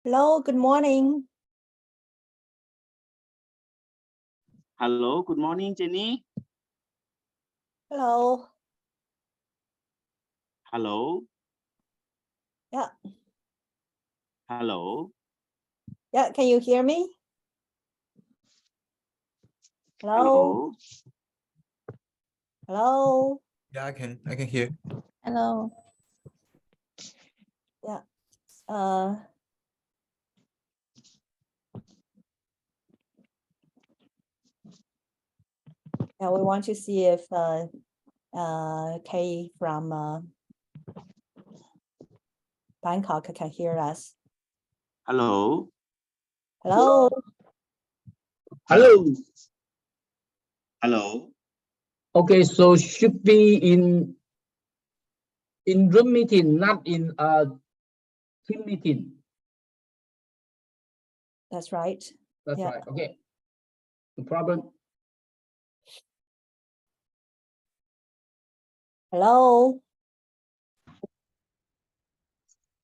Hello, good morning. Hello, good morning, Jenny. Hello. Hello. Yeah. Hello. Yeah, can you hear me? Hello. Hello. Hello. Yeah, I can hear. Hello. Yeah. Yeah, we want to see if Kay from Bangkok can hear us. Hello. Hello. Hello. Hello. Okay, so should be in room meeting, not in team meeting. That's right. That's Yeah. right. Okay. No problem. Hello.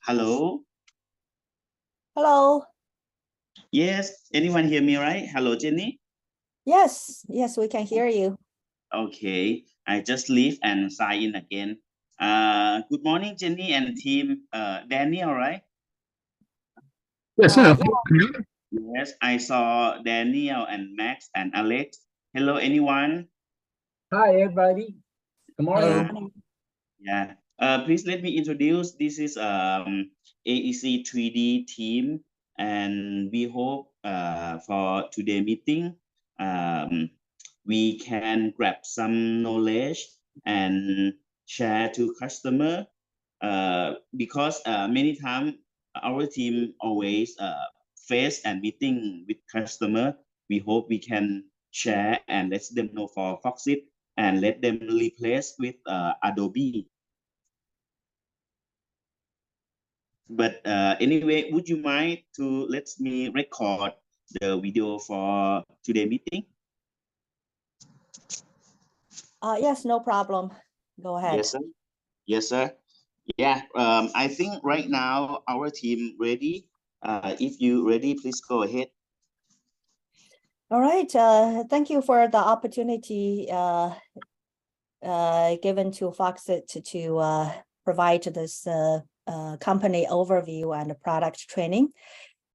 Hello. Hello. Yes, anyone hear me right? Hello, Jenny. Yes, yes, we can hear you. Okay, I just leave and sign in again. Good morning, Jenny and team. Daniel, right? Yes, sir. Yes, I saw Daniel and Max and Alex. Hello, anyone? Hi, everybody. Good morning. Yeah. Please let me introduce. This is AEC3D team, and we hope for today meeting we can grab some knowledge and share to customer because many times our team always face and meeting with customer. We hope we can share and let them know for Foxit and let them replace with Adobe. But anyway, would you mind to let me record the video for today meeting? Yes, no problem. Go ahead. Yes, sir. Yes, sir. Yeah, I think right now our team ready. If you ready, please go ahead. All right. Thank you for the opportunity given to Foxit to provide this company overview and product training.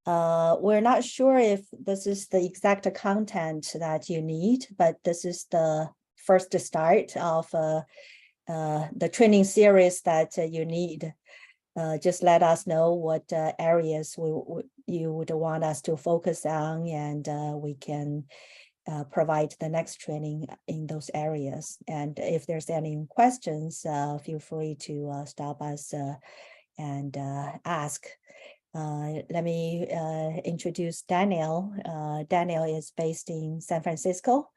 We're not sure if this is the exact content that you need, but this is the first start of the training series that you need. Just let us know what areas you would want us to focus on, and we can provide the next training in those areas. And if there's any questions, feel free to stop us and ask. Let me introduce Daniel. Daniel is based in San Francisco.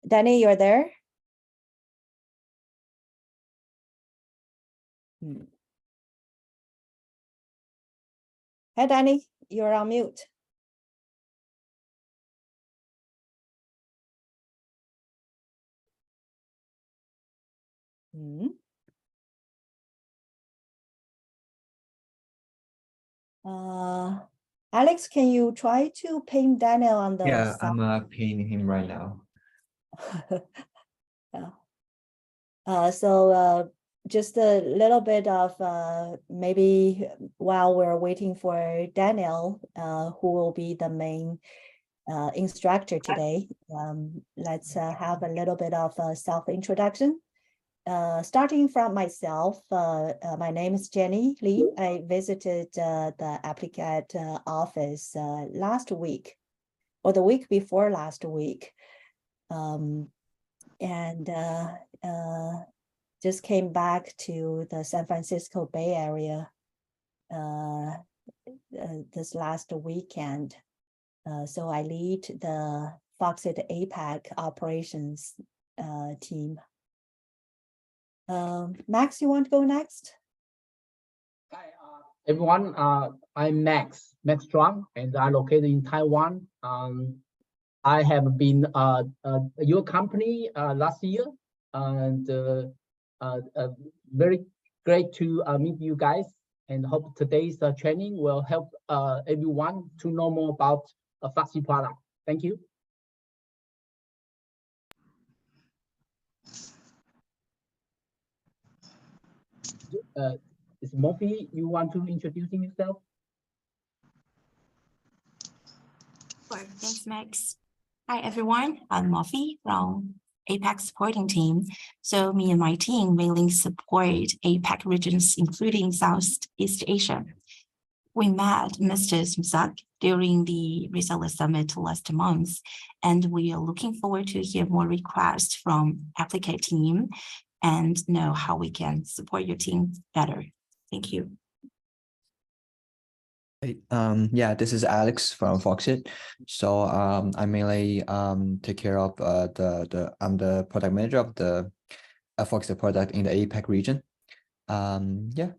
Danny, you're there? Hey, Danny, you're on mute. Alex, can you try to ping Daniel on the Yeah, side? I'm pinging him right now. So just a little bit of maybe while we're waiting for Daniel, who will be the main instructor today, let's have a little bit of a self-introduction. Starting from myself, my name is Jenny Lee. I visited the AppliCAD office last week, or the week before last week, and just came back to the San Francisco Bay Area this last weekend. So I lead the Foxit APAC operations team. Max, you want to go next? Hi, everyone. I'm Max Strong, and I'm located in Taiwan. I have been at your company last year, and very great to meet you guys. and hope today's training will help everyone to know more about a Foxit product. Thank you. Is Murphy, you want to introduce yourself? Sure. Thanks, Max. Hi, everyone. I'm Murphy from APAC supporting team. So me and my team mainly support APAC regions, including Southeast Asia. We met Mr. Smzak during the Reseller Summit last month, and we are looking forward to hear more requests from AppliCAD team and know how we can support your team better. Thank you. Yeah, this is Alex from Foxit. So I mainly take care of I'm the product manager of the Foxit product in the APAC region. Yeah.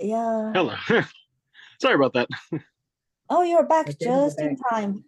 Yeah. Hello. Sorry about that. Oh, you're back Okay, you're just in back. time.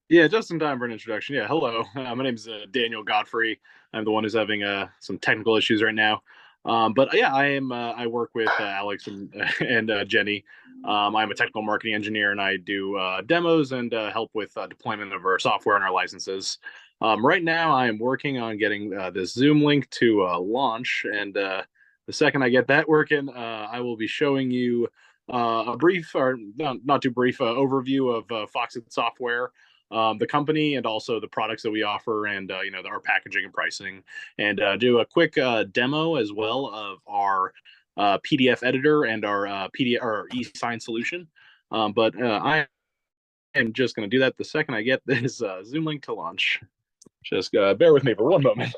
Yeah, just in time for an introduction. Yeah, hello. My name is Daniel Godfrey. I'm the one who's having some technical issues right now. But yeah, I work with Alex and Jenny. I'm a technical marketing engineer, and I do demos and help with deployment of our software and our licenses. Right now, I am working on getting this Zoom link to launch, and the second I get that working, I will be showing you a brief, or not too brief, overview of Foxit software, the company, and also the products that we offer, and our packaging and pricing, and do a quick demo as well of our PDF editor and our PDF or e-sign solution. But I am just going to do that the second I get this Zoom link to launch. Just bear with me for one moment.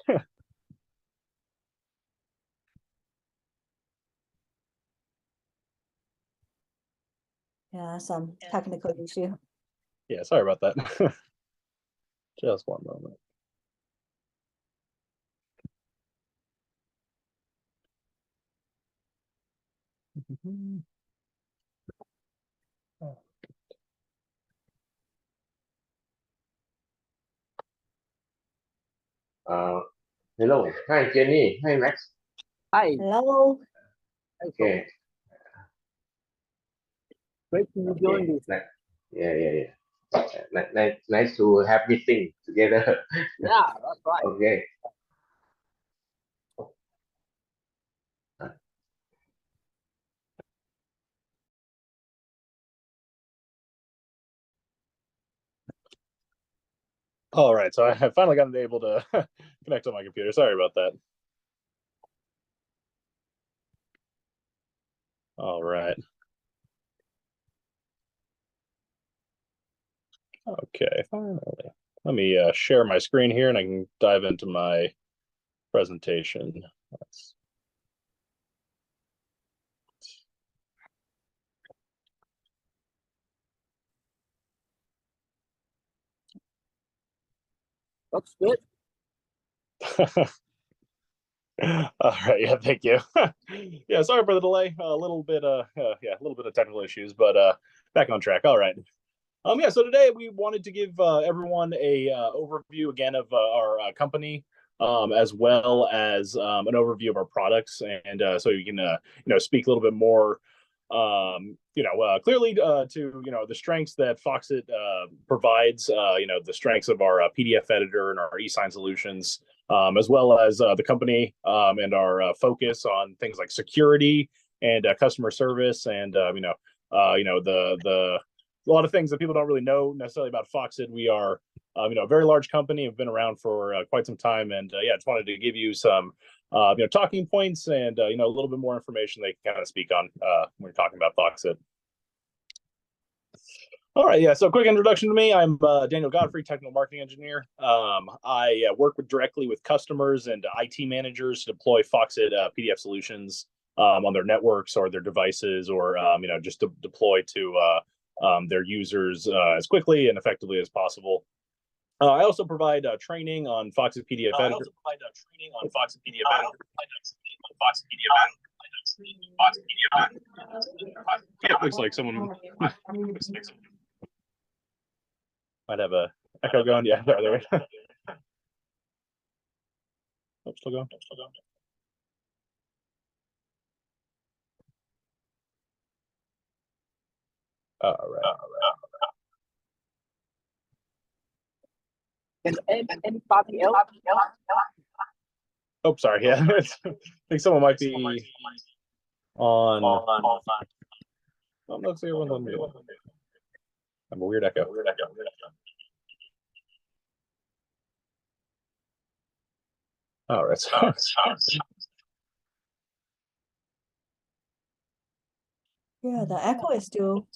Yeah, some technical issue. Yeah, sorry about that. Just one moment. Hello. Hi, Jenny. Hi, Max. Hi. Hello. Okay. Great to join Okay. this. Yeah. Nice to have meeting together. Yeah, that's right. Okay. All right, so I have finally gotten able to connect on my computer. Sorry about that. All right. Okay, finally. Let me share my screen here, and I can dive into my presentation. That's good. All right, yeah, thank you. Yeah, sorry for the delay. A little bit of technical issues, but back on track. All right. Yeah, so today we wanted to give everyone a overview again of our company, as well as an overview of our products, and so you can speak a little bit more clearly to the strengths that Foxit provides, the strengths of our PDF editor and our e-sign solutions, as well as the company and our focus on things like security and customer service, and a lot of things that people don't really know necessarily about Foxit. We are, a very large company. Have been around for quite some time, and just wanted to give you some, talking points and a little bit more information they can kind of speak on when we're talking about Foxit. All right, yeah. So, quick introduction to me. I'm Daniel Godfrey, technical marketing engineer. I work directly with customers and IT managers to deploy Foxit PDF solutions on their networks or their devices, or just to deploy to their users as quickly and effectively as possible. I also provide training on Foxit PDF editor. Yeah, looks like someone might have a echo going. Yeah, there. Oh, still going. All right. Anybody else? Oh, sorry. Yeah, I think someone might be on. I'm not seeing everyone's on mute. I'm a weird echo. All right. Yeah, the echo is still.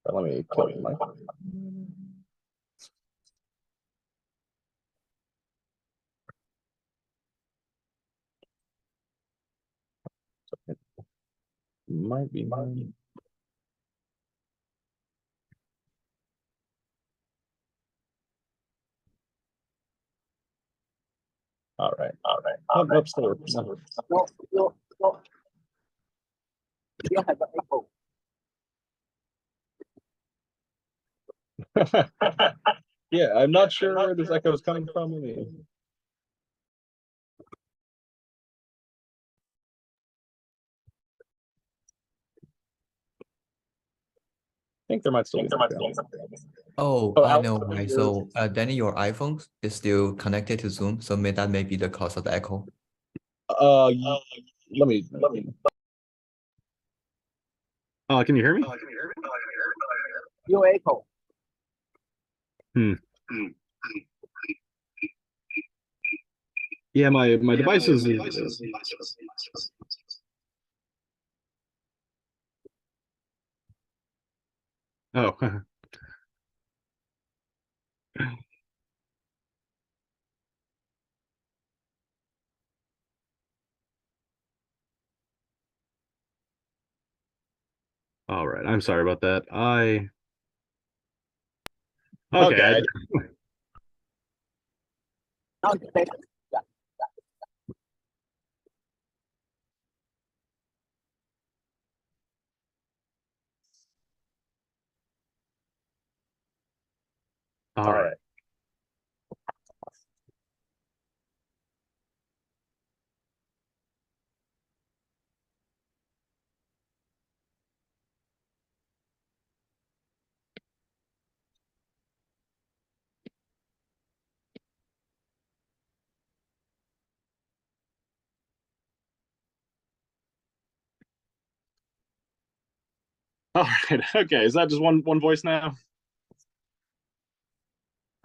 Let me close my. Might be mine. All right. Oh, nope, still working. No. You have an echo. Yeah, I'm not sure where this echo is coming from. I think there might still be something. Oh, Oh, I Alex, know I why. think So, Danny, your iPhone is still connected to Zoom, so that may be the cause of the echo. Let me. Can you hear me? You echo. Yeah, my device is. Oh. All right. I'm sorry about that. Okay. Okay. All right. All right. Okay. Is that just one voice now?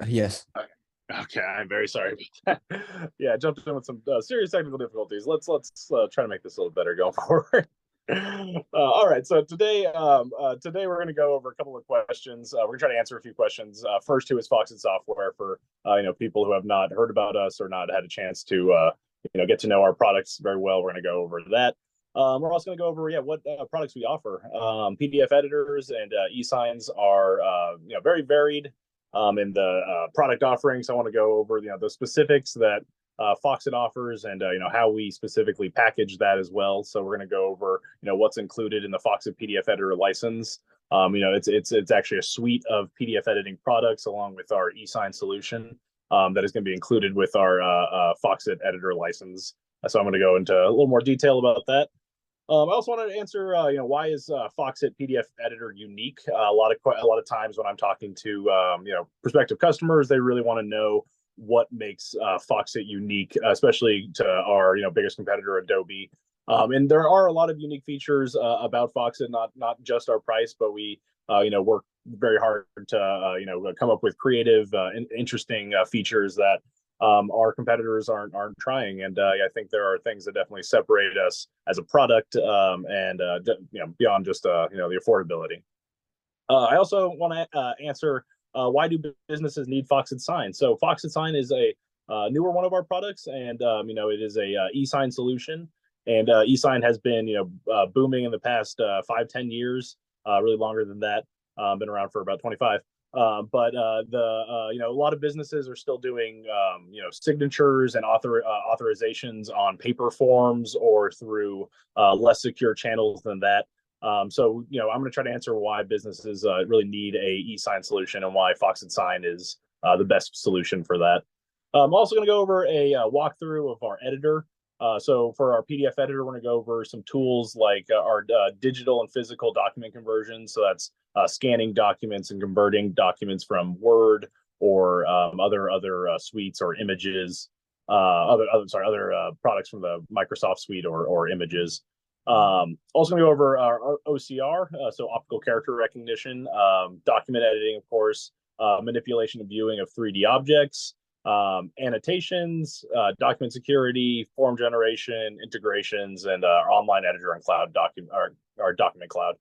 Yes. Okay, I'm very sorry about that. Yeah, I jumped in with some serious technical difficulties. Let's try to make this a little better going forward. All right, so today we're going to go over a couple of questions. We're going to try to answer a few questions. First, who is Foxit Software for people who have not heard about us or not had a chance to get to know our products very well. We're going to go over that. We're also going to go over what products we offer. PDF editors and e-signs are very varied. In the product offerings, I want to go over the specifics that Foxit offers and how we specifically package that as well. So we're going to go over what's included in the Foxit PDF editor license. It's actually a suite of PDF editing products along with our e-sign solution that is going to be included with our Foxit editor license. So I'm going to go into a little more detail about that. I also wanted to answer, why is Foxit PDF Editor unique? A lot of times when I'm talking to prospective customers, they really want to know what makes Foxit unique, especially to our biggest competitor, Adobe. And there are a lot of unique features about Foxit, not just our price, but we work very hard to come up with creative, interesting features that our competitors aren't trying, and I think there are things that definitely separate us as a product and beyond just the affordability. I also want to answer why do businesses need Foxit Sign? So Foxit Sign is a newer one of our products, and it is a e-sign solution, and e-sign has been booming in the past 5-10 years, really longer than that. Been around for about 25. But a lot of businesses are still doing signatures and authorizations on paper forms or through less secure channels than that. So I'm going to try to answer why businesses really need a e-sign solution and why Foxit Sign is the best solution for that. I'm also going to go over a walkthrough of our editor. So for our PDF editor, we're going to go over some tools like our digital and physical document conversion. So that's scanning documents and converting documents from Word or other suites or images, other products from the Microsoft suite or images. Also going to go over our OCR, so optical character recognition, document editing, of course, manipulation and viewing of 3D objects, annotations, document security, form generation, integrations, and our online editor and cloud our document cloud.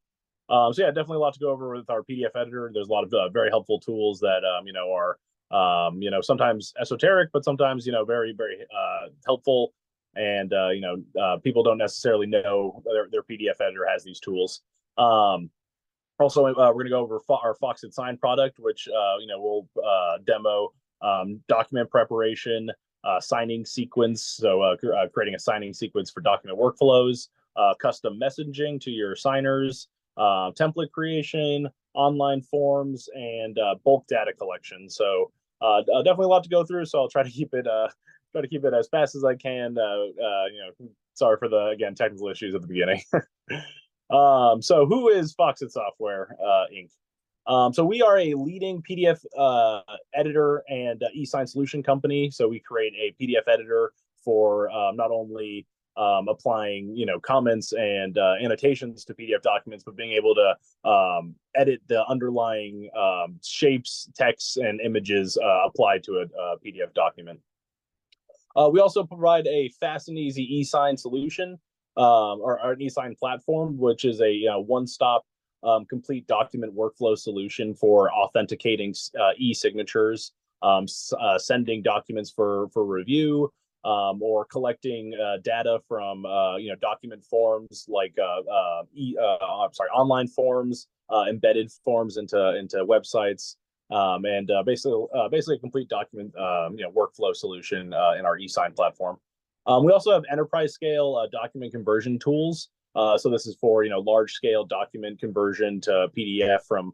So yeah, definitely a lot to go over with our PDF editor. There's a lot of very helpful tools that are sometimes esoteric, but sometimes very helpful. And people don't necessarily know their PDF editor has these tools. Also, we're going to go over our Foxit Sign product, which we'll demo document preparation, signing sequence, so creating a signing sequence for document workflows, custom messaging to your signers, template creation, online forms, and bulk data collection. So definitely a lot to go through. So I'll try to keep it as fast as I can. Sorry for the technical issues at the beginning. So who is Foxit Software Inc.? So we are a leading PDF editor and e-sign solution company. So we create a PDF editor for not only applying comments and annotations to PDF documents, but being able to edit the underlying shapes, texts, and images applied to a PDF document. We also provide a fast and easy e-sign solution, or an e-sign platform, which is a one-stop complete document workflow solution for authenticating e-signatures, sending documents for review, or collecting data from document forms like online forms, embedded forms into websites, and basically a complete document workflow solution in our e-sign platform. We also have enterprise scale document conversion tools. So this is for large scale document conversion to PDF from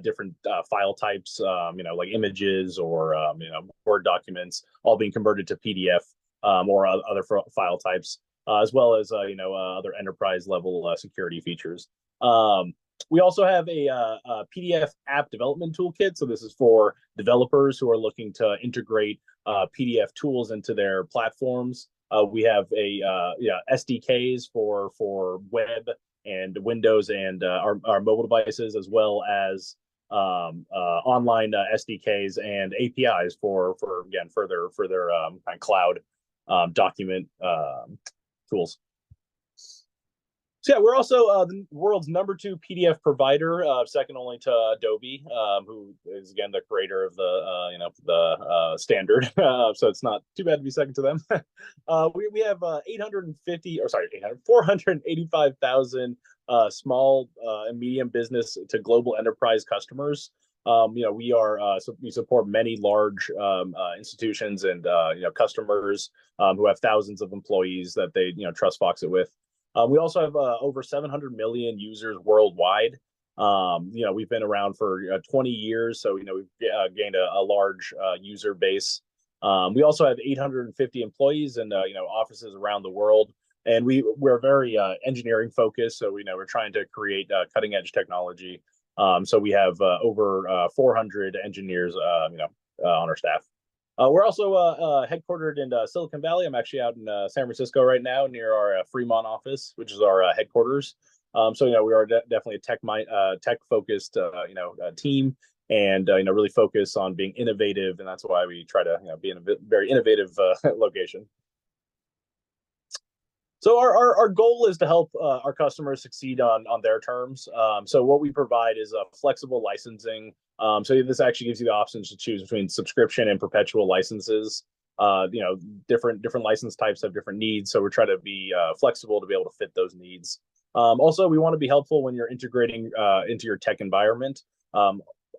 different file types, like images or Word documents, all being converted to PDF or other file types, as well as other enterprise level security features. We also have a PDF app development toolkit. So this is for developers who are looking to integrate PDF tools into their platforms. We have a SDKs for web and Windows and our mobile devices, as well as online SDKs and APIs for further cloud document tools. So yeah, we're also the world's #2 PDF provider, second only to Adobe, who is again the creator of the standard. So it's not too bad to be second to them. We have 485,000 small and medium business to global enterprise customers. We support many large institutions and customers who have thousands of employees that they trust Foxit with. We also have over 700 million users worldwide. We've been around for 20 years, so we've gained a large user base. We also have 850 employees and offices around the world, and we're very engineering focused. So we're trying to create cutting edge technology. So we have over 400 engineers on our staff. We're also headquartered in Silicon Valley. I'm actually out in San Francisco right now, near our Fremont office, which is our headquarters. So we are definitely a tech focused team, and really focus on being innovative, and that's why we try to be in a very innovative location. So our goal is to help our customers succeed on their terms. So what we provide is a flexible licensing. So this actually gives you the options to choose between subscription and perpetual licenses. Different license types have different needs, so we're trying to be flexible to be able to fit those needs. Also, we want to be helpful when you're integrating into your tech environment.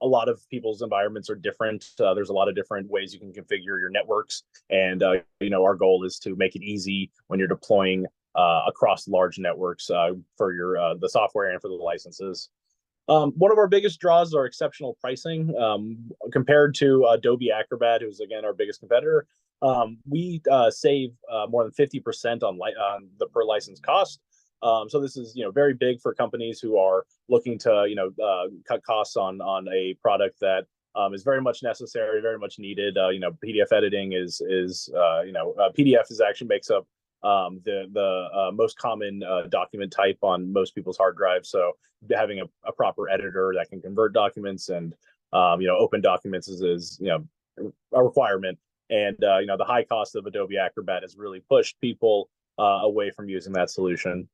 A lot of people's environments are different. There's a lot of different ways you can configure your networks, and our goal is to make it easy when you're deploying across large networks for your the software and for the licenses. One of our biggest draws are exceptional pricing. Compared to Adobe Acrobat, who's again our biggest competitor, we save more than 50% on the per license cost. So this is very big for companies who are looking to cut costs on a product that is very much necessary, very much needed. PDF editing is PDF is actually makes up the most common document type on most people's hard drives. So having a proper editor that can convert documents and open documents is a requirement. And the high cost of Adobe Acrobat has really pushed people away from using that solution.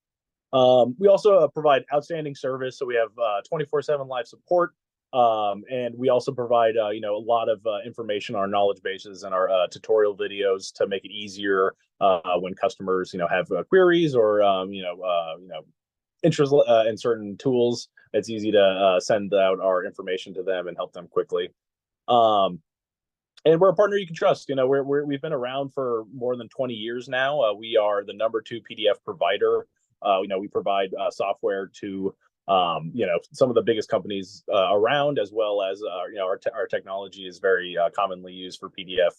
We also provide outstanding service. So we have 24/7 live support. And we also provide a lot of information on our knowledge bases and our tutorial videos to make it easier when customers have queries or interest in certain tools. It's easy to send out our information to them and help them quickly. And we're a partner you can trust. We've been around for more than 20 years now. We are the #2 PDF provider. We provide software to some of the biggest companies around, as well as our technology is very commonly used for PDF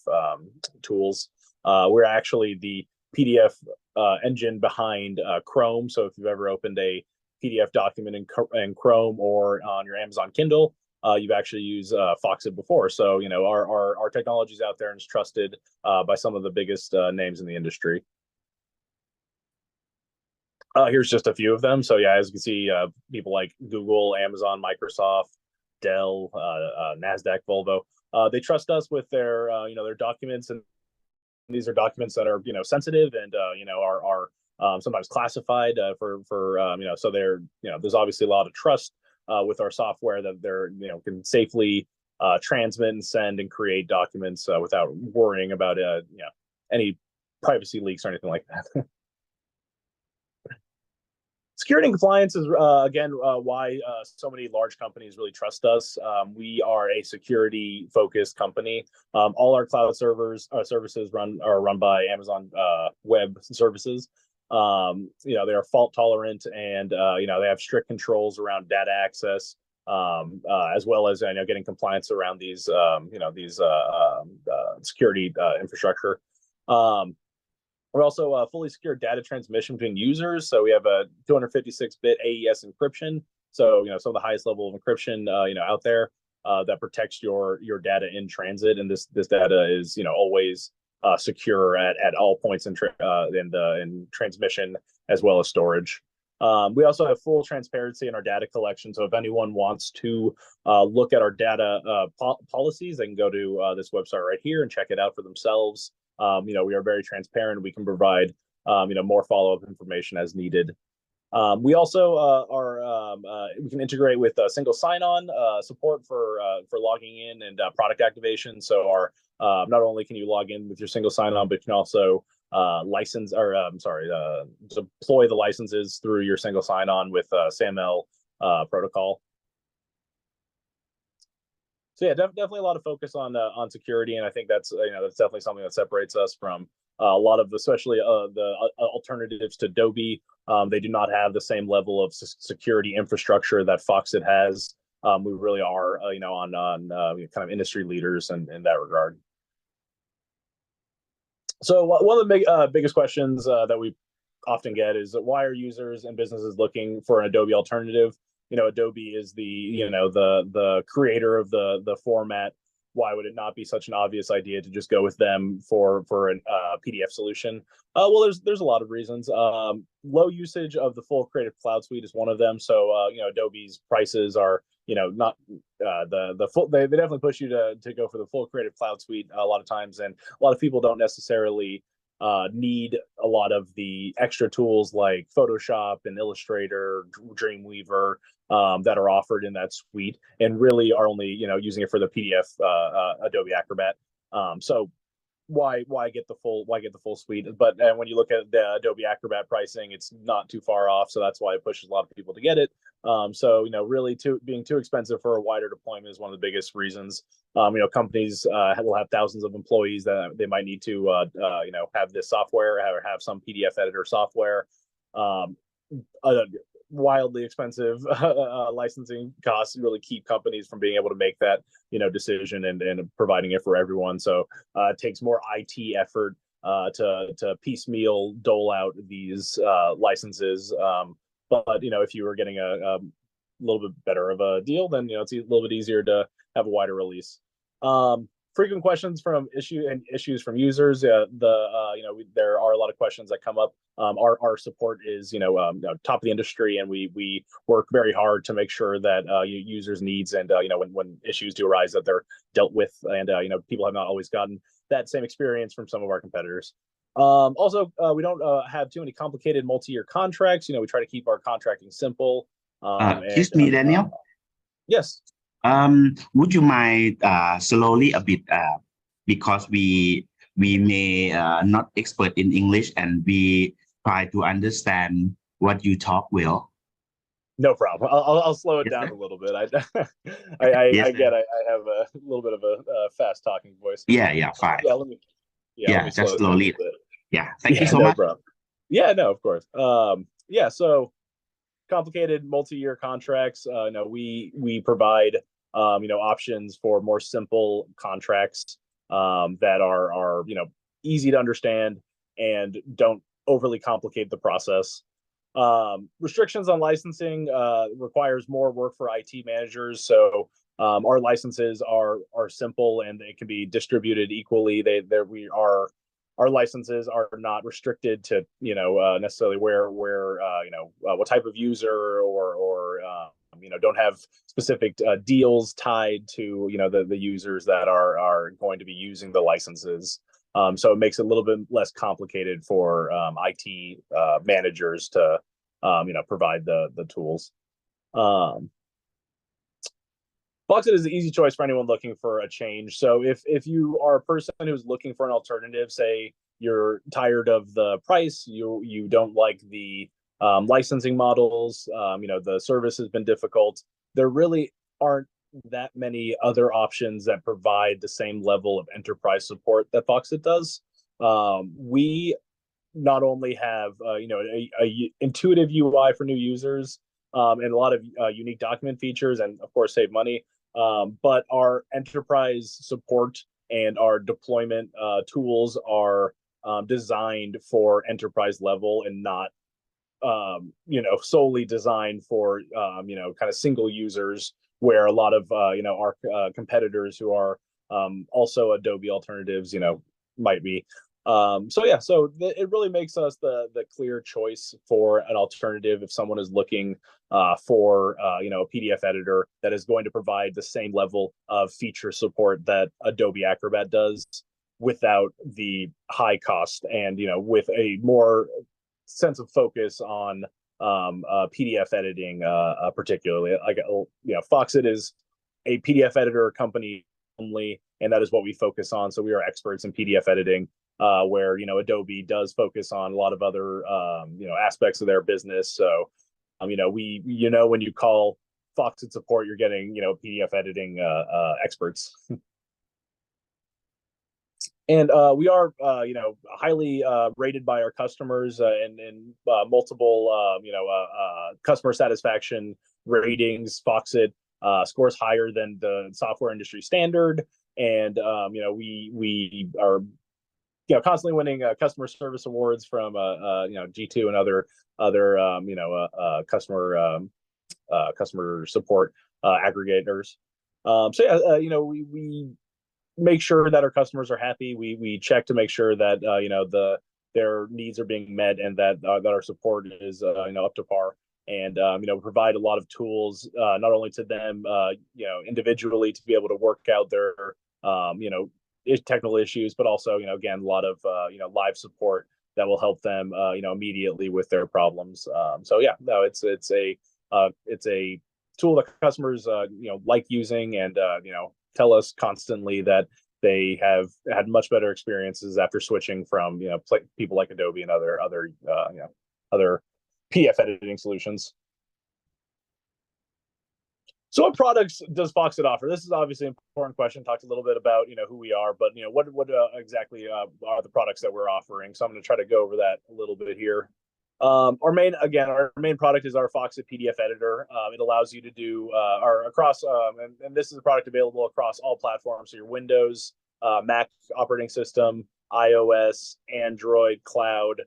tools. We're actually the PDF engine behind Chrome. So if you've ever opened a PDF document in Chrome or on your Amazon Kindle, you've actually used Foxit before. So our technology is out there and is trusted by some of the biggest names in the industry. Here's just a few of them. So yeah, as you can see, people like Google, Amazon, Microsoft, Dell, NASDAQ, Volvo, they trust us with their documents, and these are documents that are sensitive and are sometimes classified so they're there's obviously a lot of trust with our software that they're can safely transmit and send and create documents without worrying about any privacy leaks or anything like that. Security and compliance is, again, why so many large companies really trust us. We are a security-focused company. All our cloud services are run by Amazon Web Services. They are fault tolerant, and they have strict controls around data access, as well as getting compliance around these security infrastructure. We're also fully secure data transmission between users. So we have a 256-bit AES encryption. So some of the highest level of encryption out there that protects your data in transit, and this data is always secure at all points in transmission as well as storage. We also have full transparency in our data collection. So if anyone wants to look at our data policies, they can go to this website right here and check it out for themselves. We are very transparent. We can provide more follow-up information as needed. We also we can integrate with single sign-on support for logging in and product activation. So not only can you log in with your single sign-on, but you can also deploy the licenses through your single sign-on with SAML protocol. So yeah, definitely a lot of focus on security, and I think that's that's definitely something that separates us from a lot of, especially the alternatives to Adobe. They do not have the same level of security infrastructure that Foxit has. We really are, on kind of industry leaders in that regard. So one of the biggest questions that we often get is, why are users and businesses looking for an Adobe alternative? Adobe is the creator of the format. Why would it not be such an obvious idea to just go with them for a PDF solution? Well, there's a lot of reasons. Low usage of the full Creative Cloud suite is one of them. So Adobe's prices are not the full. They definitely push you to go for the full Creative Cloud suite a lot of times, and a lot of people don't necessarily need a lot of the extra tools like Photoshop and Illustrator, Dreamweaver that are offered in that suite, and really are only using it for the PDF Adobe Acrobat. So why get the full suite? But when you look at the Adobe Acrobat pricing, it's not too far off, so that's why it pushes a lot of people to get it. So really, being too expensive for a wider deployment is one of the biggest reasons. Companies will have thousands of employees that they might need to have this software or have some PDF editor software. wildly expensive licensing costs really keep companies from being able to make that, decision and providing it for everyone. So it takes more IT effort to piecemeal dole out these licenses. But if you were getting a little bit better of a deal, then it's a little bit easier to have a wider release. Frequent questions from issues from users. There are a lot of questions that come up. Our support is top of the industry, and we work very hard to make sure that users' needs and when issues do arise, that they're dealt with, and people have not always gotten that same experience from some of our competitors. Also, we don't have too many complicated multi-year contracts. We try to keep our contracting simple. Excuse me, Daniel. Yes. Would you mind slowly a bit, because we may not expert in English, and we try to understand what you talk well. No problem. I'll slow it down a little bit. I get I have a little bit of a fast talking voice. Yeah, fine. Let me just slowly. Yeah, thank you so no much. Problem. Yeah, no, of course. So complicated multi-year contracts. We provide options for more simple contracts that are easy to understand and don't overly complicate the process. Restrictions on licensing requires more work for IT managers. So our licenses are simple, and they can be distributed equally. Our licenses are not restricted to necessarily where what type of user or don't have specific deals tied to the users that are going to be using the licenses. So it makes it a little bit less complicated for IT managers to provide the tools. Foxit is the easy choice for anyone looking for a change. So if you are a person who's looking for an alternative, say you're tired of the price, you don't like the licensing models, the service has been difficult, there really aren't that many other options that provide the same level of enterprise support that Foxit does. We not only have a intuitive UI for new users, and a lot of unique document features, and of course save money, but our enterprise support and our deployment tools are designed for enterprise level, and not solely designed for kind of single users, where a lot of our competitors who are also Adobe alternatives might be. So it really makes us the clear choice for an alternative if someone is looking for a PDF editor that is going to provide the same level of feature support that Adobe Acrobat does, without the high cost, and with a more sense of focus on PDF editing, particularly. Foxit is a PDF editor company only, and that is what we focus on. So we are experts in PDF editing, where Adobe does focus on a lot of other aspects of their business. So when you call Foxit support, you're getting PDF editing experts. And we are highly rated by our customers, and multiple customer satisfaction ratings. Foxit scores higher than the software industry standard, and we are constantly winning customer service awards from G2 and other customer support aggregators. We make sure that our customers are happy. We check to make sure that their needs are being met, and that our support is up to par, and provide a lot of tools, not only to them individually to be able to work out their technical issues, but also again, a lot of live support that will help them immediately with their problems. It's a tool that customers like using, and tell us constantly that they have had much better experiences after switching from people like Adobe and other PDF editing solutions. So what products does Foxit offer? This is obviously an important question. Talked a little bit about who we are, but what exactly are the products that we're offering? So I'm going to try to go over that a little bit here. Our main product is our Foxit PDF editor. It allows you to do and this is a product available across all platforms. So your Windows, Mac operating system, iOS, Android, cloud,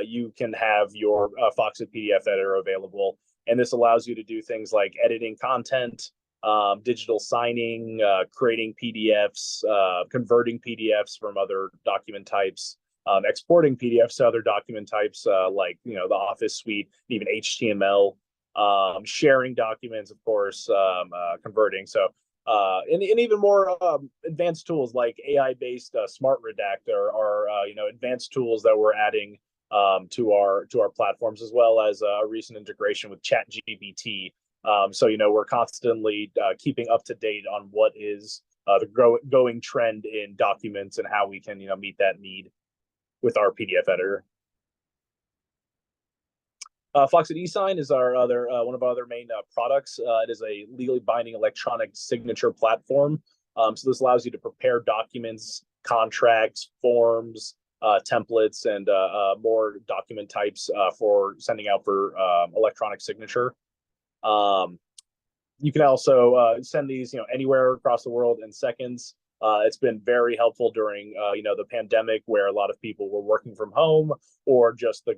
you can have your Foxit PDF editor available. And this allows you to do things like editing content, digital signing, creating PDFs, converting PDFs from other document types, exporting PDFs to other document types like the Office suite, even HTML, sharing documents, of course, converting. So and even more advanced tools like AI-based Smart Redactor are advanced tools that we're adding to our platforms, as well as a recent integration with ChatGPT. So we're constantly keeping up to date on what is the going trend in documents and how we can meet that need with our PDF editor. Foxit eSign is our other one of our other main products. It is a legally binding electronic signature platform. So this allows you to prepare documents, contracts, forms, templates, and more document types for sending out for electronic signature. You can also send these anywhere across the world in seconds. It's been very helpful during the pandemic, where a lot of people were working from home, or just the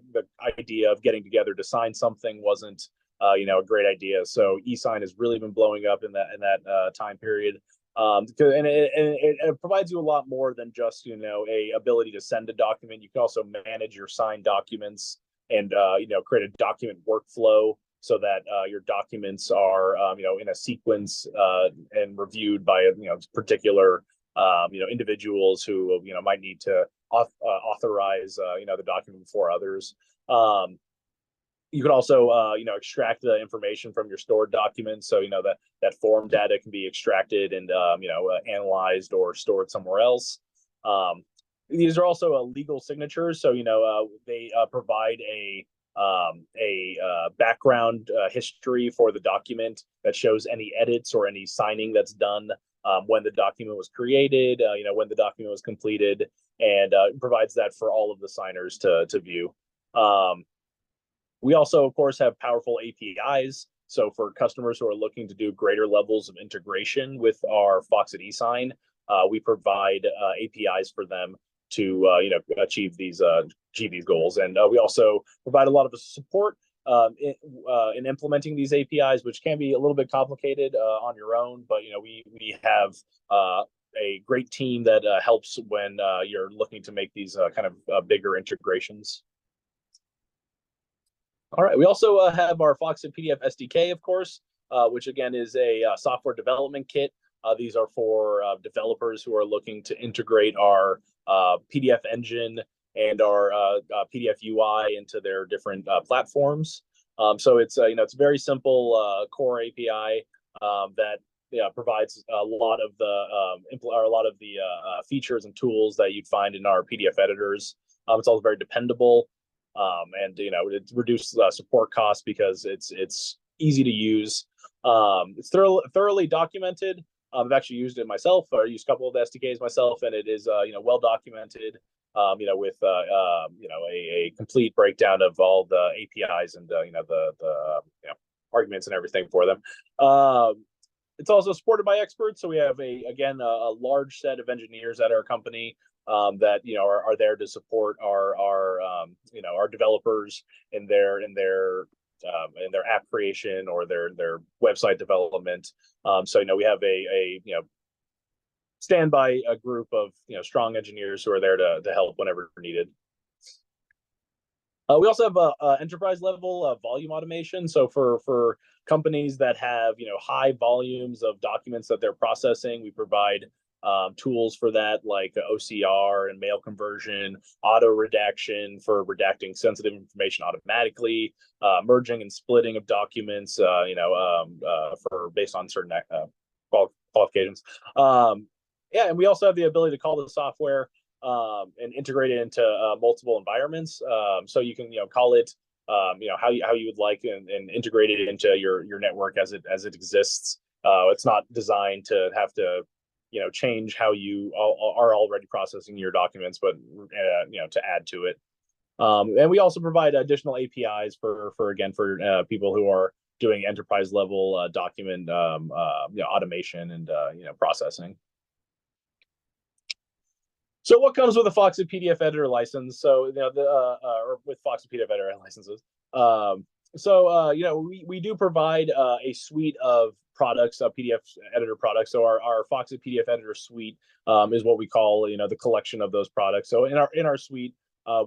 idea of getting together to sign something wasn't a great idea. So eSign has really been blowing up in that time period. And it provides you a lot more than just a ability to send a document. You can also manage your signed documents and create a document workflow, so that your documents are in a sequence and reviewed by particular individuals who might need to authorize the document before others. You can also extract the information from your stored documents, so that form data can be extracted and analyzed or stored somewhere else. These are also legal signatures, so they provide a background history for the document that shows any edits or any signing that's done when the document was created, when the document was completed, and provides that for all of the signers to view. We also, of course, have powerful APIs. So for customers who are looking to do greater levels of integration with our Foxit eSign, we provide APIs for them to achieve these goals. And we also provide a lot of support in implementing these APIs, which can be a little bit complicated on your own. But we have a great team that helps when you're looking to make these kind of bigger integrations. All right, we also have our Foxit PDF SDK, of course, which again is a software development kit. These are for developers who are looking to integrate our PDF engine and our PDF UI into their different platforms. So it's it's a very simple core API that provides a lot of the features and tools that you'd find in our PDF editors. It's also very dependable, and it reduces support costs because it's easy to use. It's thoroughly documented. I've actually used it myself. I used a couple of the SDKs myself, and it is well documented. With a complete breakdown of all the APIs and the arguments and everything for them. It's also supported by experts, so we have a large set of engineers at our company that are there to support our developers in their app creation or their website development. So we have a standby a group of strong engineers who are there to help whenever needed. We also have a enterprise level volume automation. So for companies that have high volumes of documents that they're processing, we provide tools for that, like OCR and mail conversion, auto redaction for redacting sensitive information automatically, merging and splitting of documents, for based on certain qualifications. Yeah, and we also have the ability to call the software and integrate it into multiple environments. So you can call it how you would like and integrate it into your network as it exists. It's not designed to have to change how you are already processing your documents, but to add to it. And we also provide additional APIs for people who are doing enterprise level document automation and processing. So what comes with a Foxit PDF editor license? So or with Foxit PDF editor licenses. We do provide a suite of products, PDF editor products. So our Foxit PDF editor suite is what we call the collection of those products. So in our suite,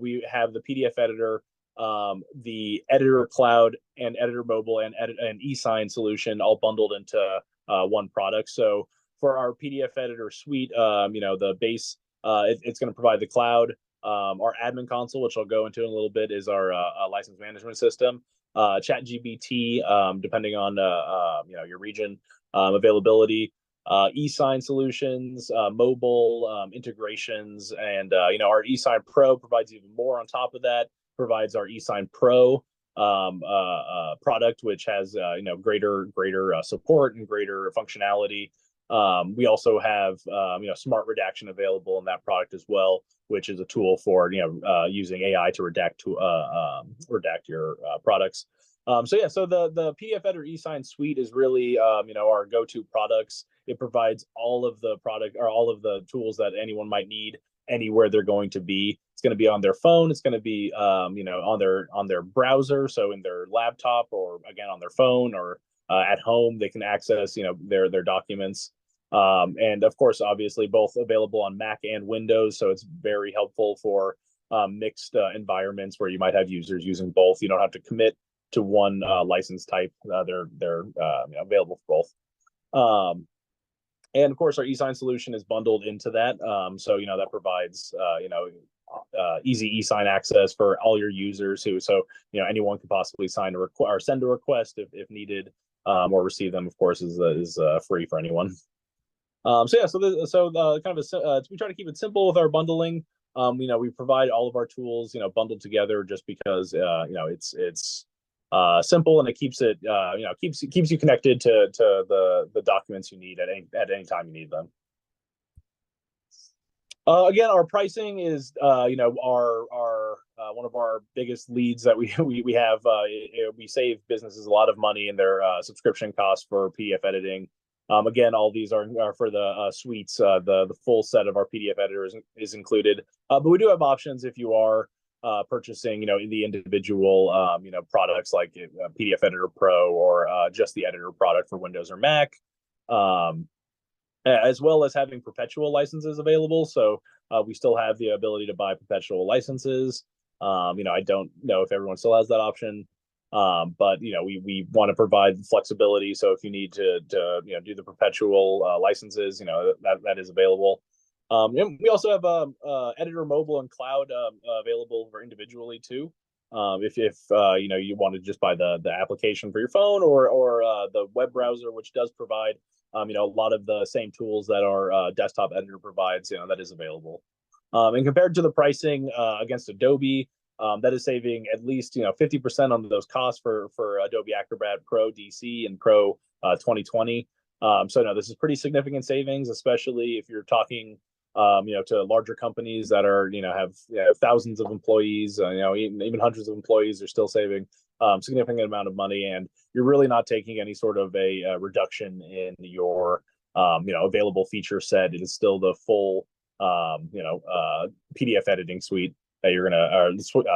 we have the PDF editor, the editor cloud, and editor mobile, and e-sign solution all bundled into one product. So for our PDF editor suite, the base, it's going to provide the cloud. Our admin console, which I'll go into in a little bit, is our license management system. ChatGPT, depending on your region, availability, e-sign solutions, mobile integrations, and our e-sign Pro provides even more on top of that. Provides our e-sign Pro product, which has greater support and greater functionality. We also have smart redaction available in that product as well, which is a tool for using AI to redact your products. So the PDF editor e-sign suite is really our go-to products. It provides all of the tools that anyone might need anywhere they're going to be. It's going to be on their phone. It's going to be on their browser, so in their laptop, or again on their phone, or at home they can access their documents. And of course, obviously, both available on Mac and Windows, so it's very helpful for mixed environments where you might have users using both. You don't have to commit to one license type. They're available for both. And of course, our e-sign solution is bundled into that. So that provides easy e-sign access for all your users. Anyone can possibly sign or send a request if needed, or receive them. Of course, is free for anyone. We try to keep it simple with our bundling. We provide all of our tools bundled together, just because it's simple, and it keeps it keeps you connected to the documents you need at any time you need them. Again, our pricing is our one of our biggest leads that we have. We save businesses a lot of money in their subscription costs for PDF editing. Again, all these are for the suites. The full set of our PDF editor is included, but we do have options if you are purchasing the individual products like PDF Editor Pro, or just the editor product for Windows or Mac, as well as having perpetual licenses available. So we still have the ability to buy perpetual licenses. I don't know if everyone still has that option, but we want to provide flexibility. So if you need to do the perpetual licenses, that is available. And we also have editor mobile and cloud available for individually too. If you want to just buy the application for your phone, or the web browser, which does provide a lot of the same tools that our desktop editor provides, that is available. And compared to the pricing against Adobe, that is saving at least 50% on those costs for Adobe Acrobat Pro DC and Pro 2020. So no, this is pretty significant savings, especially if you're talking to larger companies that are have thousands of employees, even hundreds of employees. Are still saving significant amount of money, and you're really not taking any sort of a reduction in your available feature set. It is still the full PDF editing suite that you're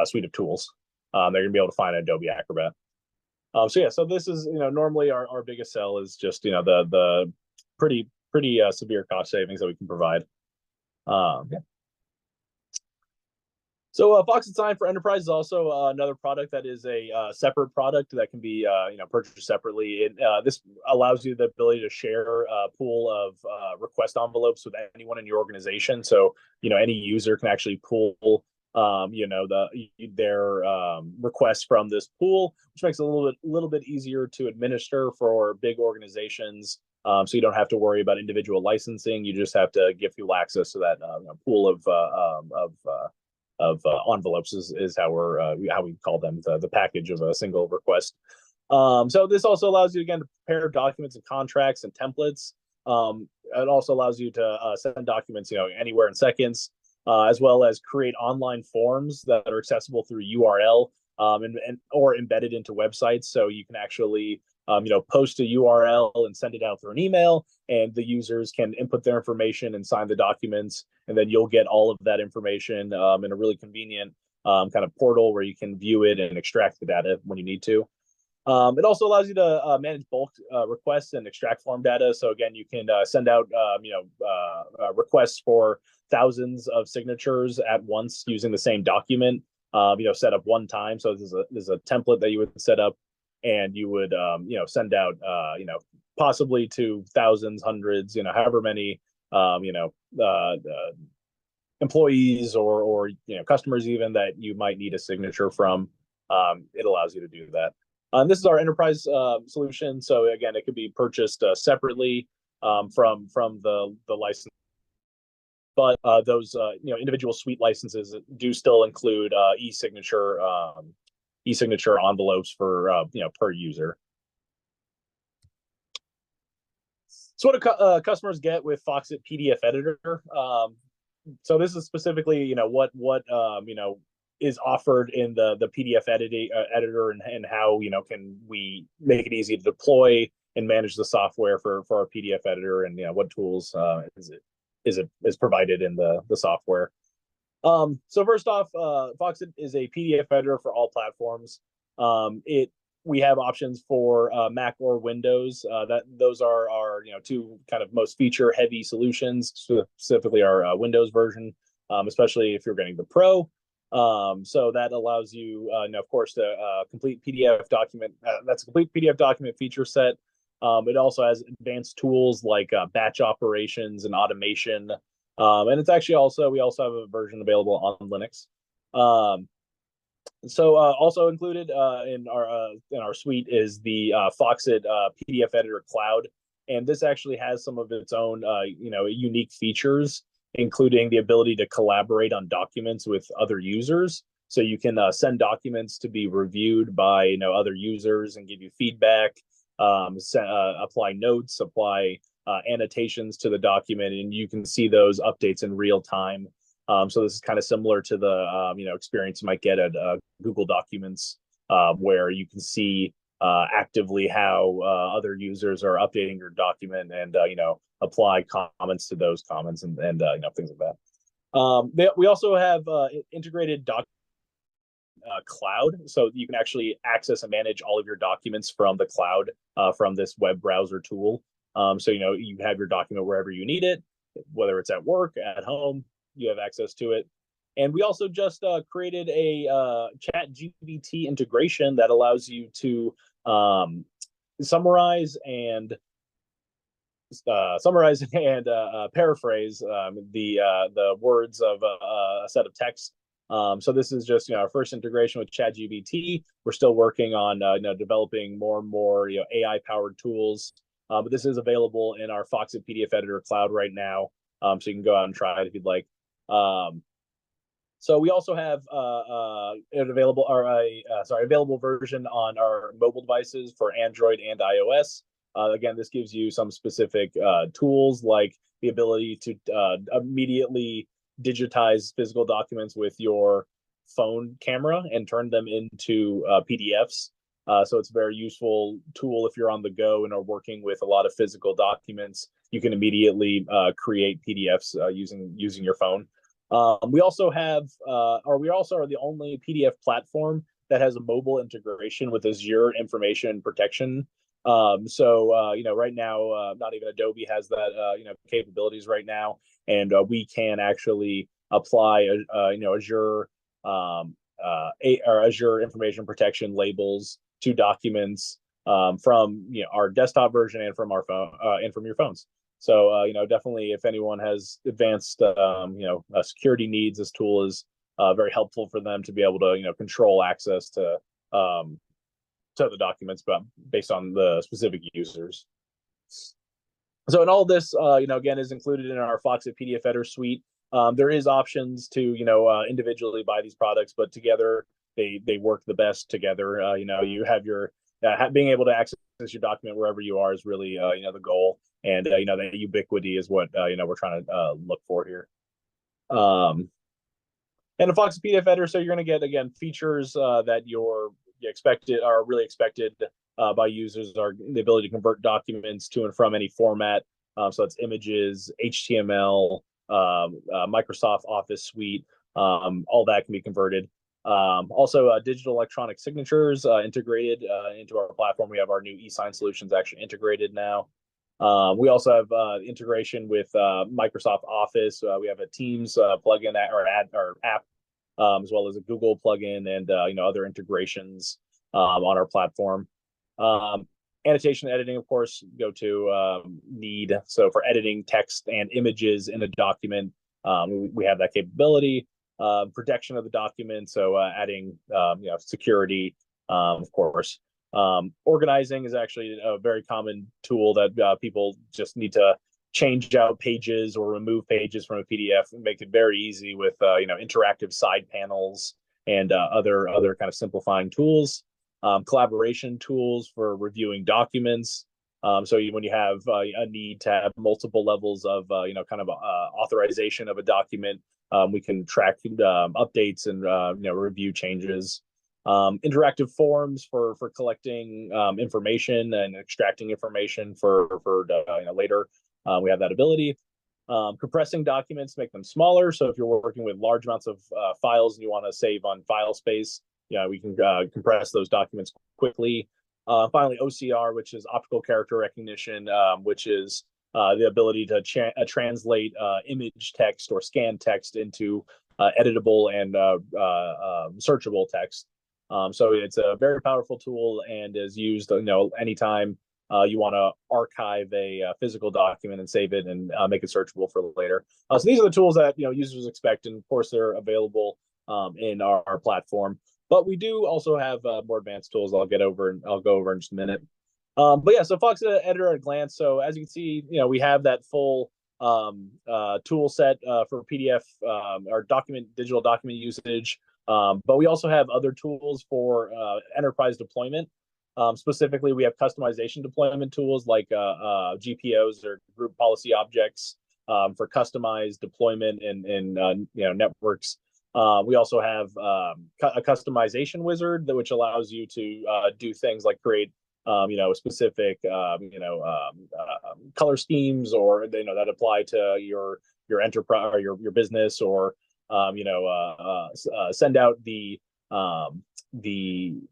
suite of tools they're gonna be able to find in Adobe Acrobat. So this is normally our biggest sell is just the pretty severe cost savings that we can provide. So Foxit Sign for Enterprise is also another product that is a separate product that can be purchased separately. This allows you the ability to share a pool of request envelopes with anyone in your organization. So any user can actually pull their requests from this pool, which makes it a little bit easier to administer for big organizations. So you don't have to worry about individual licensing. You just have to give people access to that pool of envelopes is how we call them, the package of a single request. So this also allows you again to prepare documents and contracts and templates. It also allows you to send documents anywhere in seconds. as well as create online forms that are accessible through URL or embedded into websites. So you can actually post a URL and send it out through an email, and the users can input their information and sign the documents, and then you'll get all of that information in a really convenient kind of portal where you can view it and extract the data when you need to. It also allows you to manage bulk requests and extract form data. So again, you can send out requests for thousands of signatures at once using the same document, set up one time. So this is a template that you would set up, and you would send out possibly to thousands, hundreds, however many employees or customers even that you might need a signature from. It allows you to do that. This is our enterprise solution. So again, it could be purchased separately from the license, but those individual suite licenses do still include e-signature envelopes for per user. So what do customers get with Foxit PDF Editor? So this is specifically what is offered in the PDF editor, and how can we make it easy to deploy and manage the software for our PDF editor, and what tools is provided in the software. So first off, Foxit is a PDF editor for all platforms. We have options for Mac or Windows. Those are our two kind of most feature heavy solutions, specifically our Windows version, especially if you're getting the Pro. So that allows you, of course, to complete PDF document. That's a complete PDF document feature set. It also has advanced tools like batch operations and automation. And it's actually we also have a version available on Linux. So also included in our suite is the Foxit PDF Editor Cloud, and this actually has some of its own unique features, including the ability to collaborate on documents with other users. So you can send documents to be reviewed by other users and give you feedback, apply notes, apply annotations to the document, and you can see those updates in real time. So this is kind of similar to the experience you might get at Google Documents, where you can see actively how other users are updating your document, and apply comments to those comments, and things like that. We also have integrated cloud, so you can actually access and manage all of your documents from the cloud from this web browser tool. So you have your document wherever you need it, whether it's at work, at home, you have access to it. And we also just created a ChatGPT integration that allows you to summarize and paraphrase the words of a set of text. So this is just our first integration with ChatGPT. We're still working on developing more and more AI powered tools, but this is available in our Foxit PDF Editor Cloud right now, so you can go out and try it if you'd like. So we also have an available version on our mobile devices for Android and iOS. Again, this gives you some specific tools like the ability to immediately digitize physical documents with your phone camera and turn them into PDFs. So it's a very useful tool if you're on the go and are working with a lot of physical documents. You can immediately create PDFs using your phone. We also are the only PDF platform that has a mobile integration with Azure Information Protection. So right now, not even Adobe has that capabilities right now, and we can actually apply Azure Azure Information Protection labels to documents from our desktop version and from our phone and from your phones. So definitely, if anyone has advanced security needs, this tool is very helpful for them to be able to control access to the documents, but based on the specific users. So, and all this, again, is included in our Foxit PDF Editor suite. There is options to, individually buy these products, but together they work the best together. You have your being able to access your document wherever you are is really, the goal, and the ubiquity is what we're trying to look for here. And a Foxit PDF editor, so you're going to get, again, features that are really expected by users, are the ability to convert documents to and from any format. So that's images, HTML, Microsoft Office Suite, all that can be converted. Also, digital electronic signatures integrated into our platform. We have our new e-sign solutions actually integrated now. We also have integration with Microsoft Office. We have a Teams plugin or app, as well as a Google plugin and other integrations on our platform. Annotation editing, of course, go to need. So for editing text and images in a document, we have that capability. Protection of the document, so adding security, of course. Organizing is actually a very common tool that people just need to change out pages or remove pages from a PDF and make it very easy with interactive side panels and other kind of simplifying tools. Collaboration tools for reviewing documents. So when you have a need to have multiple levels of authorization of a document, we can track updates and review changes. Interactive forms for collecting information and extracting information for later. We have that ability. Compressing documents, make them smaller. So if you're working with large amounts of files and you want to save on file space, we can compress those documents quickly. Finally, OCR, which is optical character recognition, which is the ability to translate image text or scan text into editable and searchable text. So it's a very powerful tool and is used anytime you want to archive a physical document and save it and make it searchable for later. So these are the tools that users expect, and of course they're available in our platform. But we do also have more advanced tools I'll go over in just a minute. But yeah, so Foxit Editor at a glance. So as you can see, we have that full tool set for PDF or digital document usage. But we also have other tools for enterprise deployment. Specifically, we have customization deployment tools like GPOs or group policy objects for customized deployment in networks. We also have a customization wizard which allows you to do things like create specific color schemes or that apply to your enterprise or your business, or send out the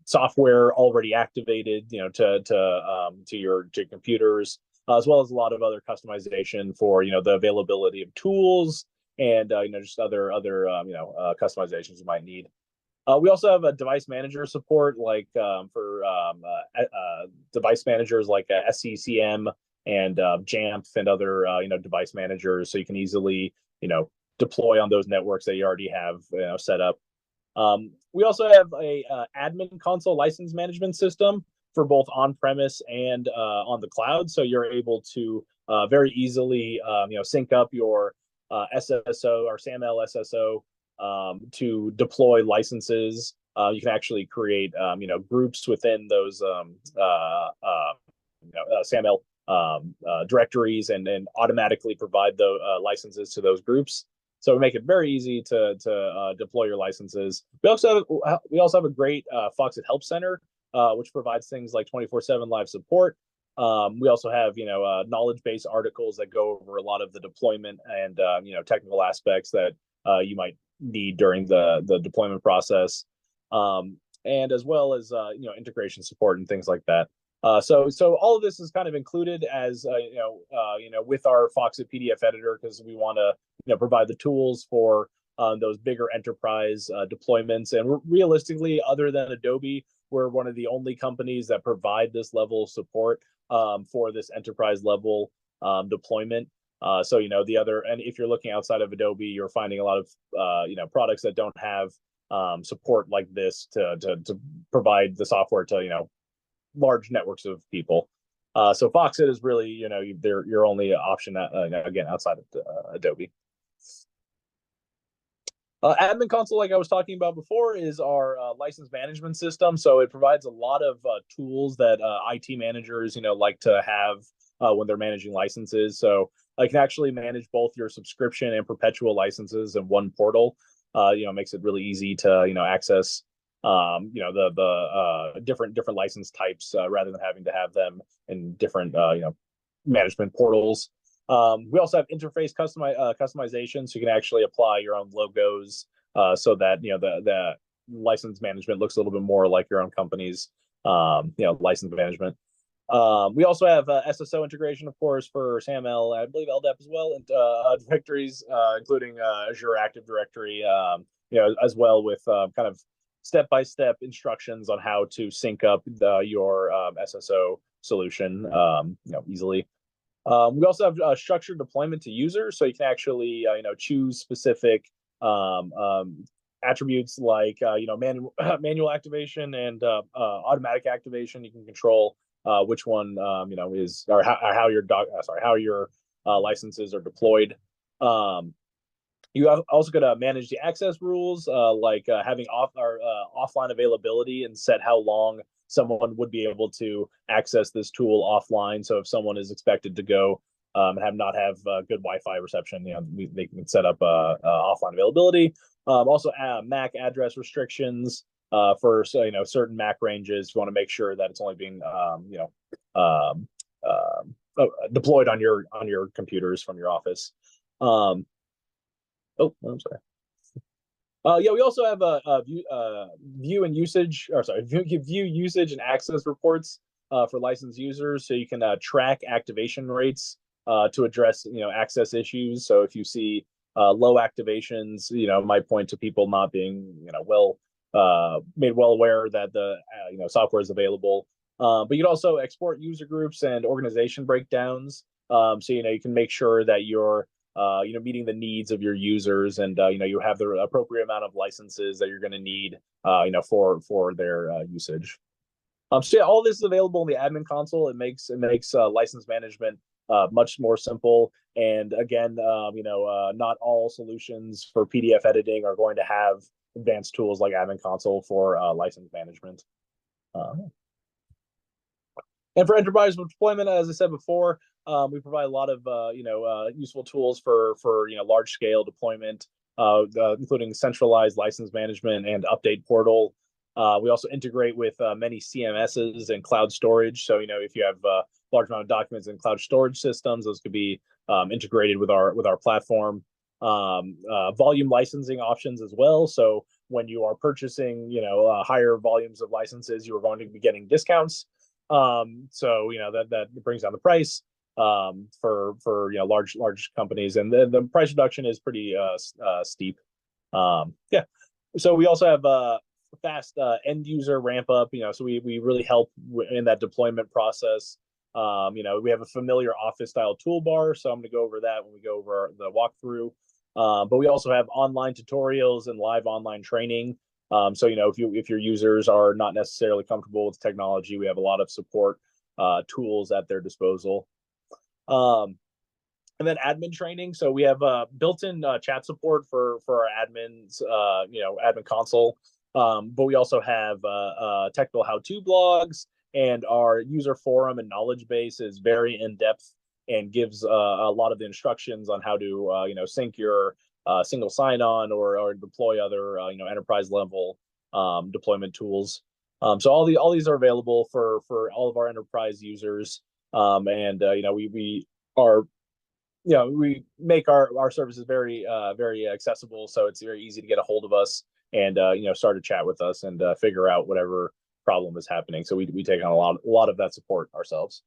software already activated to your computers, as well as a lot of other customization for the availability of tools and just other customizations you might need. We also have a device manager support, like for device managers like SCCM and Jamf and other device managers, so you can easily deploy on those networks that you already have set up. We also have a admin console license management system for both on-premise and on the cloud, so you're able to very easily sync up your SSO or SAML SSO to deploy licenses. You can actually create groups within those SAML directories and then automatically provide the licenses to those groups. So we make it very easy to deploy your licenses. We also have a great Foxit Help Center, which provides things like 24/7 live support. We also have knowledge base articles that go over a lot of the deployment and technical aspects that you might need during the deployment process, and as well as integration support and things like that. So all of this is kind of included as with our Foxit PDF editor, because we want to provide the tools for those bigger enterprise deployments. And realistically, other than Adobe, we're one of the only companies that provide this level of support for this enterprise level deployment. So the other, and if you're looking outside of Adobe, you're finding a lot of products that don't have support like this to provide the software to large networks of people. So Foxit is really your only option again outside of Adobe. Admin Console, like I was talking about before, is our license management system. So it provides a lot of tools that IT managers like to have when they're managing licenses. So I can actually manage both your subscription and perpetual licenses in one portal. Makes it really easy to access the different license types rather than having to have them in different management portals. We also have interface customization, so you can actually apply your own logos so that the license management looks a little bit more like your own company's license management. We also have SSO integration, of course, for SAML, I believe LDAP as well, and directories, including Azure Active Directory, as well with kind of step-by-step instructions on how to sync up your SSO solution easily. We also have structured deployment to users, so you can actually choose specific attributes like manual activation and automatic activation. You can control which one is, or how your licenses are deployed. You also got to manage the access rules, like having offline availability and set how long someone would be able to access this tool offline. So if someone is expected to go and not have good Wi-Fi reception, they can set up offline availability. Also, MAC address restrictions for certain MAC ranges. You want to make sure that it's only being deployed on your computers from your office. I'm sorry. We also have view usage and access reports for licensed users, so you can track activation rates to address access issues. So if you see low activations, it might point to people not being made well aware that the software is available. But you can also export user groups and organization breakdowns, so you can make sure that you're meeting the needs of your users, and you have the appropriate amount of licenses that you're going to need for their usage. So yeah, all this is available in the admin console. It makes license management much more simple. And again, not all solutions for PDF editing are going to have advanced tools like admin console for license management. And for enterprise deployment, as I said before, we provide a lot of useful tools for large scale deployment, including centralized license management and update portal. We also integrate with many CMSs and cloud storage. So if you have a large amount of documents in cloud storage systems, those could be integrated with our platform. Volume licensing options as well. So when you are purchasing higher volumes of licenses, you are going to be getting discounts. So that brings down the price for large companies, and the price reduction is pretty steep. So we also have fast end user ramp up. So we really help in that deployment process. We have a familiar office style toolbar, so I'm going to go over that when we go over the walkthrough. But we also have online tutorials and live online training. So if your users are not necessarily comfortable with technology, we have a lot of support tools at their disposal. And then admin training. So we have built-in chat support for our admins, admin console. But we also have technical how-to blogs, and our user forum and knowledge base is very in-depth and gives a lot of the instructions on how to sync your single sign-on or deploy other enterprise level deployment tools. So all these are available for all of our enterprise users, and we make our services very accessible, so it's very easy to get a hold of us and start a chat with us and figure out whatever problem is happening. So we take on a lot of that support ourselves.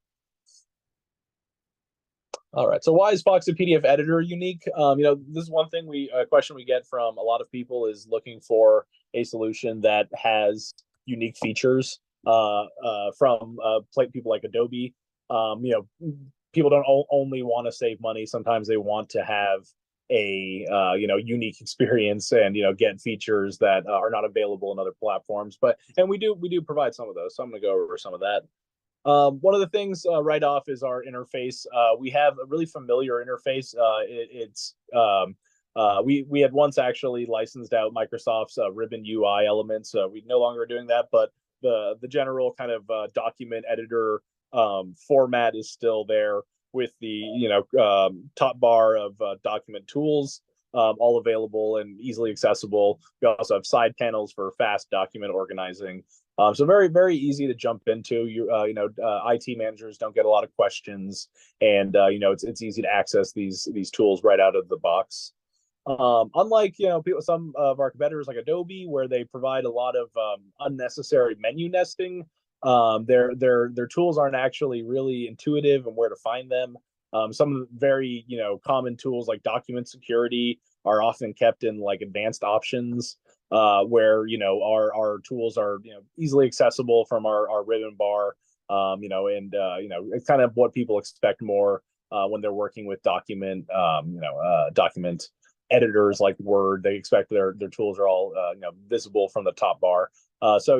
All right. So why is Foxit PDF Editor unique? This is one thing question we get from a lot of people is looking for a solution that has unique features from people like Adobe. People don't only want to save money. Sometimes they want to have a unique experience and get features that are not available in other platforms. And we do provide some of those. So I'm going to go over some of that. One of the things right off is our interface. We have a really familiar interface. We had once actually licensed out Microsoft's Ribbon UI elements. We no longer are doing that, but the general kind of document editor format is still there with the top bar of document tools, all available and easily accessible. We also have side panels for fast document organizing. So very, very easy to jump into. IT managers don't get a lot of questions, and it's easy to access these tools right out of the box. Unlike some of our competitors like Adobe, where they provide a lot of unnecessary menu nesting, their tools aren't actually really intuitive and where to find them. Some of the very common tools like document security are often kept in like advanced options, where our tools are easily accessible from our ribbon bar, it's kind of what people expect more when they're working with document editors like Word. They expect their tools are all visible from the top bar. So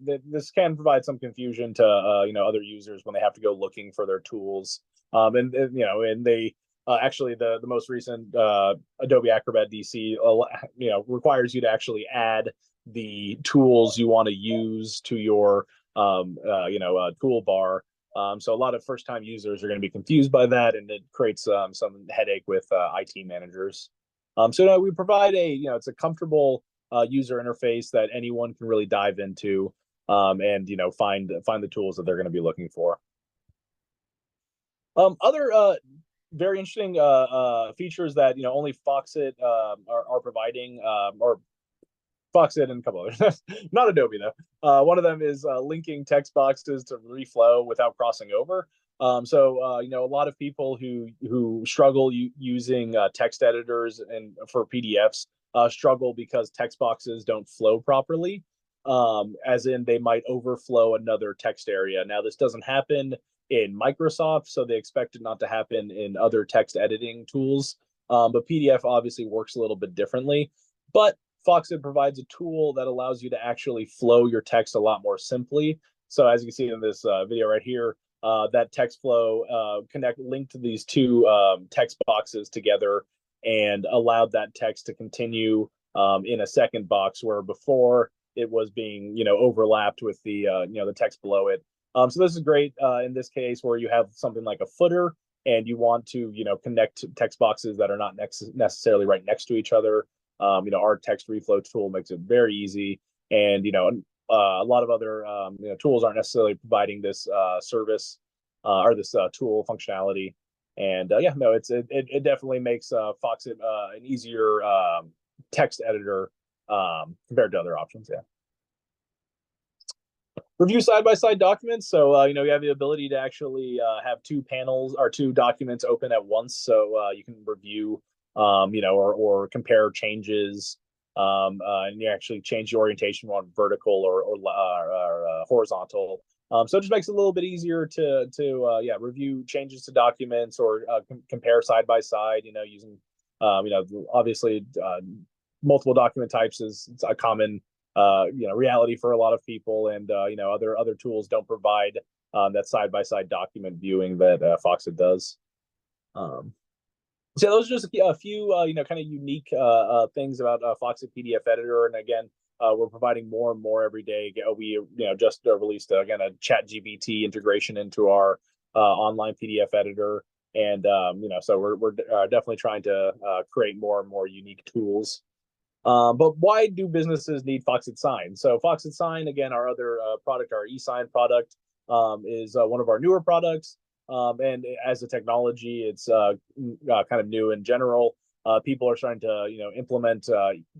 this can provide some confusion to other users when they have to go looking for their tools. And they actually the most recent Adobe Acrobat DC requires you to actually add the tools you want to use to your toolbar. So a lot of first-time users are going to be confused by that, and it creates some headache with IT managers. So we provide it's a comfortable user interface that anyone can really dive into, and find the tools that they're going to be looking for. Other very interesting features that only Foxit are providing, or Foxit and a couple others, not Adobe though. One of them is linking text boxes to reflow without crossing over. So a lot of people who struggle using text editors and for PDFs struggle because text boxes don't flow properly, as in they might overflow another text area. Now this doesn't happen in Microsoft, so they expect it not to happen in other text editing tools. But PDF obviously works a little bit differently. But Foxit provides a tool that allows you to actually flow your text a lot more simply. So as you can see in this video right here, that text flow linked these two text boxes together and allowed that text to continue in a second box, where before it was being overlapped with the the text below it. So this is great in this case where you have something like a footer and you want to connect text boxes that are not necessarily right next to each other. Our text reflow tool makes it very easy, and a lot of other tools aren't necessarily providing this service or this tool functionality. And it definitely makes Foxit an easier text editor compared to other options. Yeah. Review side-by-side documents. So you have the ability to actually have two panels or two documents open at once, so you can review or compare changes, and you actually change the orientation on vertical or horizontal. So it just makes it a little bit easier to review changes to documents or compare side by side. Using obviously multiple document types is a common reality for a lot of people, and other tools don't provide that side by side document viewing that Foxit does. So those are just a few kind of unique things about Foxit PDF Editor, and again, we're providing more and more every day. We just released again a ChatGPT integration into our online PDF editor, and so we're definitely trying to create more and more unique tools. But why do businesses need Foxit Sign? So Foxit Sign, again, our other product, our eSign product, is one of our newer products. And as a technology, it's kind of new in general. People are starting to implement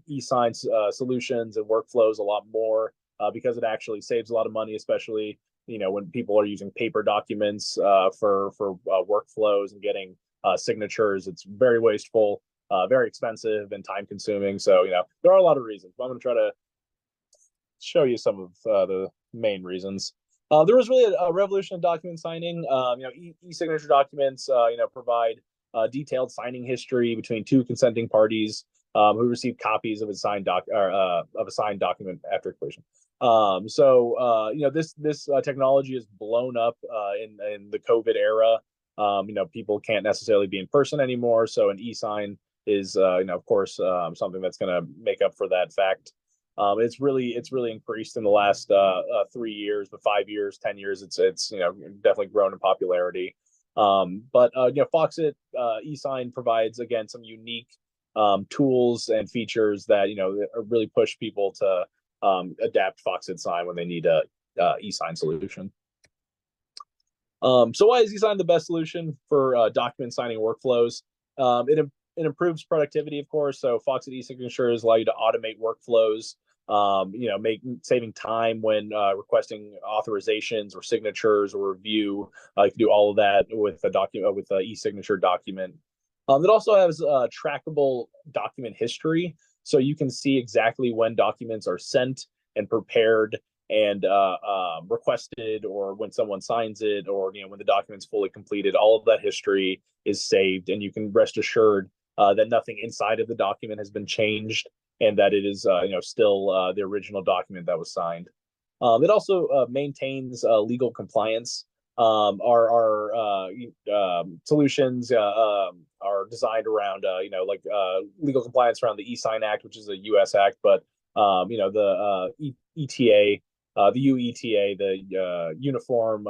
eSign solutions and workflows a lot more because it actually saves a lot of money, especially when people are using paper documents for workflows and getting signatures. It's very wasteful, very expensive, and time consuming. So there are a lot of reasons, but I'm going to try to show you some of the main reasons. There was really a revolution in document signing. E-signature documents, provide detailed signing history between two consenting parties who receive copies of a signed document after completion. This technology has blown up in the COVID era. People can't necessarily be in person anymore, so an e-sign is, of course, something that's going to make up for that fact. It's really increased in the last 3 years, but 5 years, 10 years, it's definitely grown in popularity. But Foxit eSign provides, again, some unique tools and features that really push people to adapt Foxit Sign when they need a eSign solution. So why is eSign the best solution for document signing workflows? It improves productivity, of course. So Foxit e-signatures allow you to automate workflows, saving time when requesting authorizations or signatures or review. You can do all of that with a document, with an e-signature document. It also has trackable document history, so you can see exactly when documents are sent and prepared and requested, or when someone signs it, or when the document's fully completed. All of that history is saved, and you can rest assured that nothing inside of the document has been changed, and that it is still the original document that was signed. It also maintains legal compliance. Our solutions are designed around legal compliance around the eSign Act, which is a U.S. act, but the ETA, the UETA, the Uniform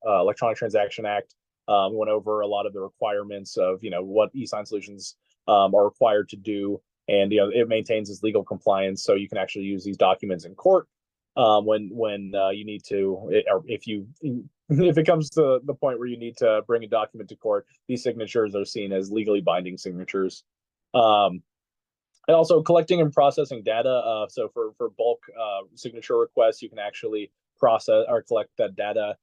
Electronic Transaction Act. We went over a lot of the requirements of what eSign solutions are required to do, and it maintains its legal compliance, so you can actually use these documents in court when you need to, or if it comes to the point where you need to bring a document to court. These signatures are seen as legally binding signatures. And also collecting and processing data. So for bulk signature requests, you can actually process or collect that data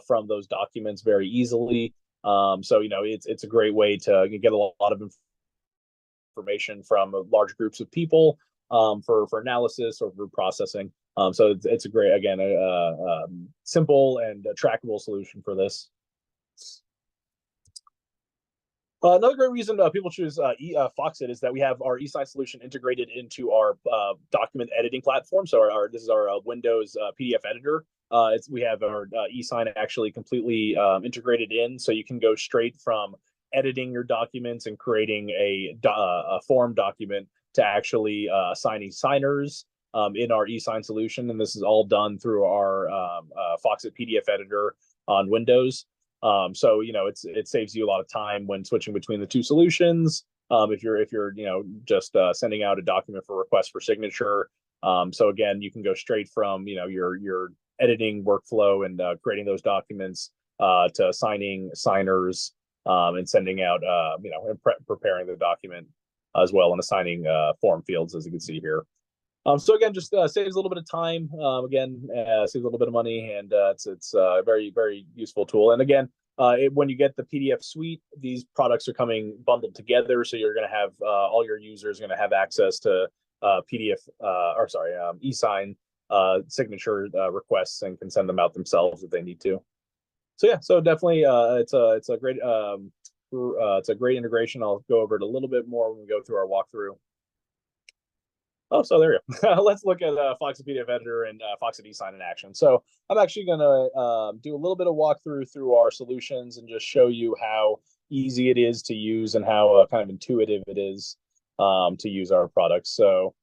from those documents very easily. So it's a great way to get a lot of information from large groups of people for analysis or for processing. So it's a great, again, simple and trackable solution for this. Another great reason people choose Foxit is that we have our eSign solution integrated into our document editing platform. So this is our Windows PDF editor. We have our eSign actually completely integrated in, so you can go straight from editing your documents and creating a form document to actually assigning signers in our eSign solution. And this is all done through our Foxit PDF editor on Windows. So it saves you a lot of time when switching between the two solutions. If you're just sending out a document for request for signature. So again, you can go straight from your editing workflow and creating those documents to assigning signers and sending out and preparing the document as well, and assigning form fields, as you can see here. So again, just saves a little bit of time. Again, saves a little bit of money, and it's a very, very useful tool. And again, when you get the PDF suite, these products are coming bundled together, so you're going to have all your users are going to have access to eSign signature requests, and can send them out themselves if they need to. So yeah, so definitely it's a great integration. I'll go over it a little bit more when we go through our walkthrough. Oh, so there you go. Let's look at Foxit PDF Editor and Foxit eSign in action. So I'm actually going to do a little bit of walkthrough through our solutions and just show you how easy it is to use and how kind of intuitive it is to use our products. So,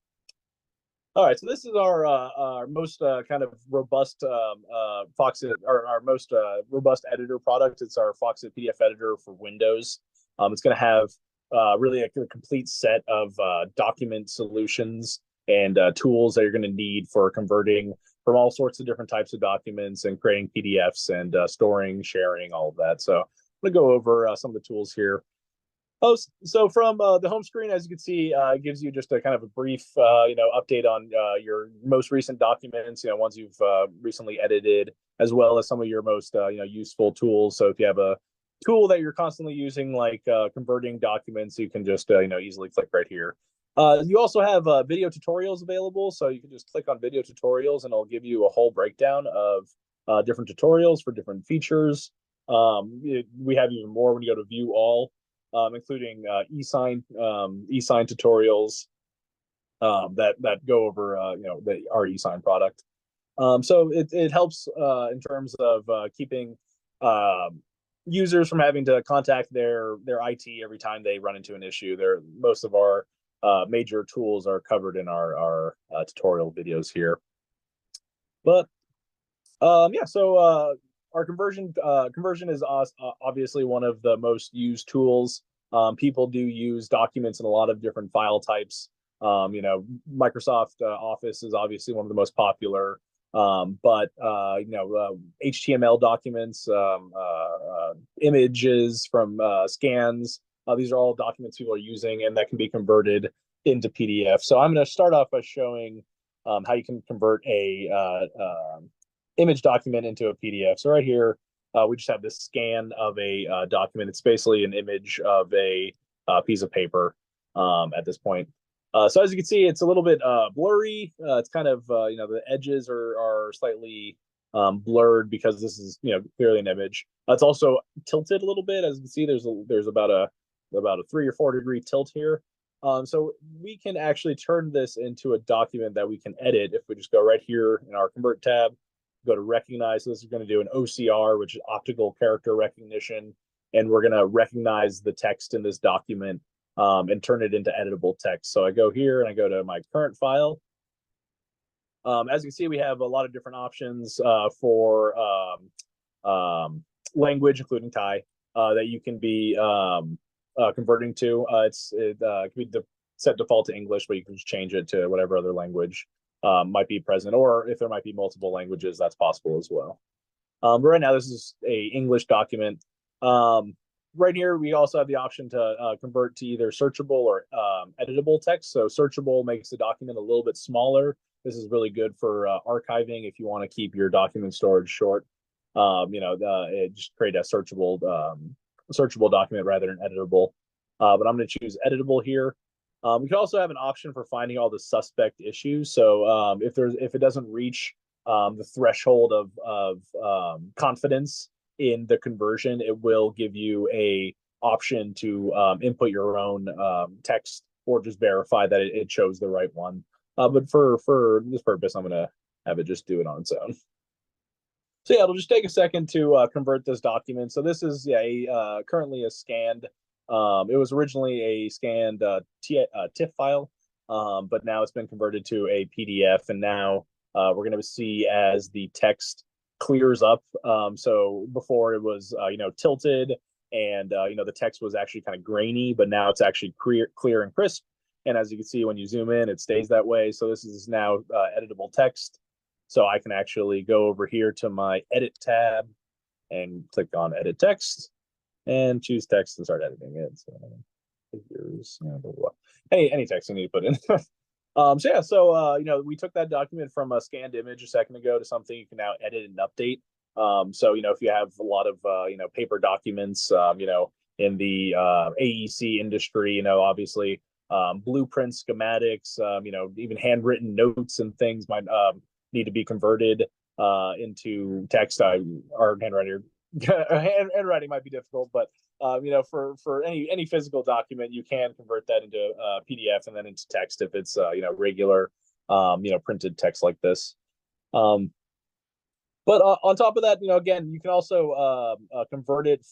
all right, so this is our most kind of robust Foxit, or our most robust editor product. It's our Foxit PDF Editor for Windows. It's going to have really a complete set of document solutions and tools that you're going to need for converting from all sorts of different types of documents and creating PDFs and storing, sharing, all of that. So I'm going to go over some of the tools here. Oh, so from the home screen, as you can see, it gives you just a kind of a brief, update on your most recent documents, ones you've recently edited, as well as some of your most, useful tools. So if you have a tool that you're constantly using, like converting documents, you can just, easily click right here. You also have video tutorials available, so you can just click on video tutorials, and it'll give you a whole breakdown of different tutorials for different features. We have even more when you go to view all. Including eSign tutorials that go over our eSign product. So it helps in terms of keeping users from having to contact their IT every time they run into an issue. Most of our major tools are covered in our tutorial videos here. But yeah, so our conversion is obviously one of the most used tools. People do use documents in a lot of different file types. You know, Microsoft Office is obviously one of the most popular, but you know, HTML documents, images from scans, these are all documents people are using and that can be converted into PDF. So I'm going to start off by showing how you can convert a image document into a PDF. So right here, we just have this scan of a document. It's basically an image of a piece of paper at this point. So as you can see, it's a little bit blurry. It's kind of, you know, the edges are slightly blurred because this is, you know, clearly an image. It's also tilted a little bit. As you can see, there's about a 3 or 4 degree tilt here. So we can actually turn this into a document that we can edit if we just go right here in our Convert tab, go to Recognize. So this is going to do an OCR, which is optical character recognition, and we're going to recognize the text in this document and turn it into editable text. So I go here and I go to my current file. As you can see, we have a lot of different options for language, including Thai, that you can be converting to. It can be set default to English, but you can just change it to whatever other language might be present, or if there might be multiple languages, that's possible as well. But right now, this is a English document. Right here, we also have the option to convert to either searchable or editable text. So searchable makes the document a little bit smaller. This is really good for archiving if you want to keep your document storage short. You know, just create a searchable document rather than editable. But I'm going to choose editable here. We can also have an option for finding all the suspect issues. So if it doesn't reach the threshold of confidence in the conversion, it will give you a option to input your own text or just verify that it chose the right one. But for this purpose, I'm going to have it just do it on its own. So yeah, it'll just take a second to convert this document. So this is currently a scanned. It was originally a scanned TIFF file, but now it's been converted to a PDF, and now we're going to see as the text clears up. So before it was you know, tilted, and you know, the text was actually kind of grainy, but now it's actually clear and crisp. And as you can see, when you zoom in, it stays that way. So this is now editable text. So I can actually go over here to my Edit tab and click on Edit Text and choose text and start editing it. So figures, you know, any text you need to put in. So yeah, so you know, we took that document from a scanned image a second ago to something you can now edit and update. So you know, if you have a lot of you know, paper documents, you know, in the AEC industry, you know, obviously blueprints, schematics, you know, even handwritten notes and things might need to be converted into text. Our handwriting might be difficult, but you know, for any physical document, you can convert that into PDF and then into text if it's you know, regular you know, printed text like this. But on top of that, you know, again, you can also convert it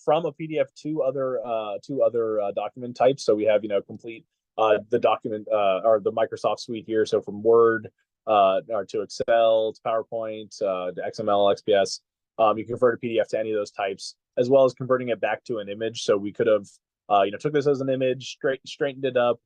from a PDF to other document types. So we have, you know, complete the document or the Microsoft suite here. So from Word or to Excel, to PowerPoint, to XML, XPS, you can convert a PDF to any of those types, as well as converting it back to an image. So we could have, you know, took this as an image, straightened it up,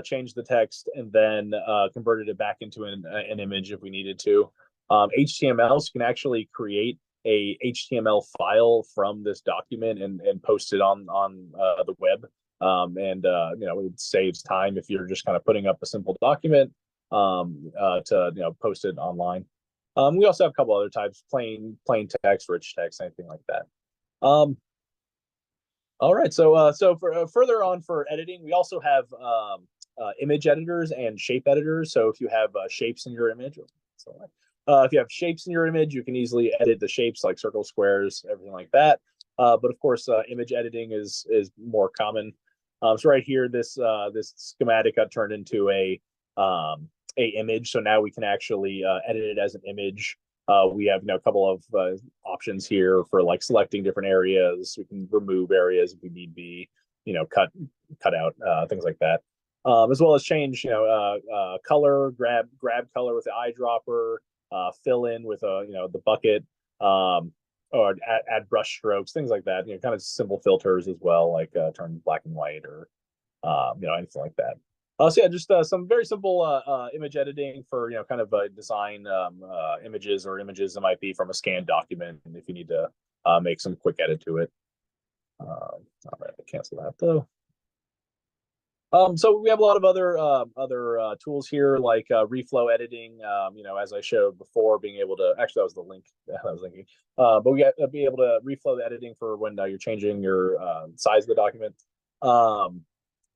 changed the text, and then converted it back into an image if we needed to. HTML, so you can actually create a HTML file from this document and post it on the web. And you know, it saves time if you're just kind of putting up a simple document to, you know, post it online. We also have a couple other types: plain text, rich text, anything like that. All right, so for further on for editing, we also have image editors and shape editors. So if you have shapes in your image, if you have shapes in your image, you can easily edit the shapes like circles, squares, everything like that. But of course, image editing is more common. So right here, this schematic got turned into a image. So now we can actually edit it as an image. We have, you know, a couple of options here for like selecting different areas. We can remove areas if we need be, you know, cut out things like that. as well as change, color, grab color with the eyedropper, fill in with the bucket, or add brush strokes, things like that. Kind of simple filters as well, like turn black and white or anything like that. So yeah, just some very simple image editing for kind of design images or images that might be from a scanned document, and if you need to make some quick edit to it. All right, I cancel that though. So we have a lot of other tools here, like reflow editing. As I showed before, being able to actually, that was the link that I was linking. But we got to be able to reflow the editing for when you're changing your size of the document.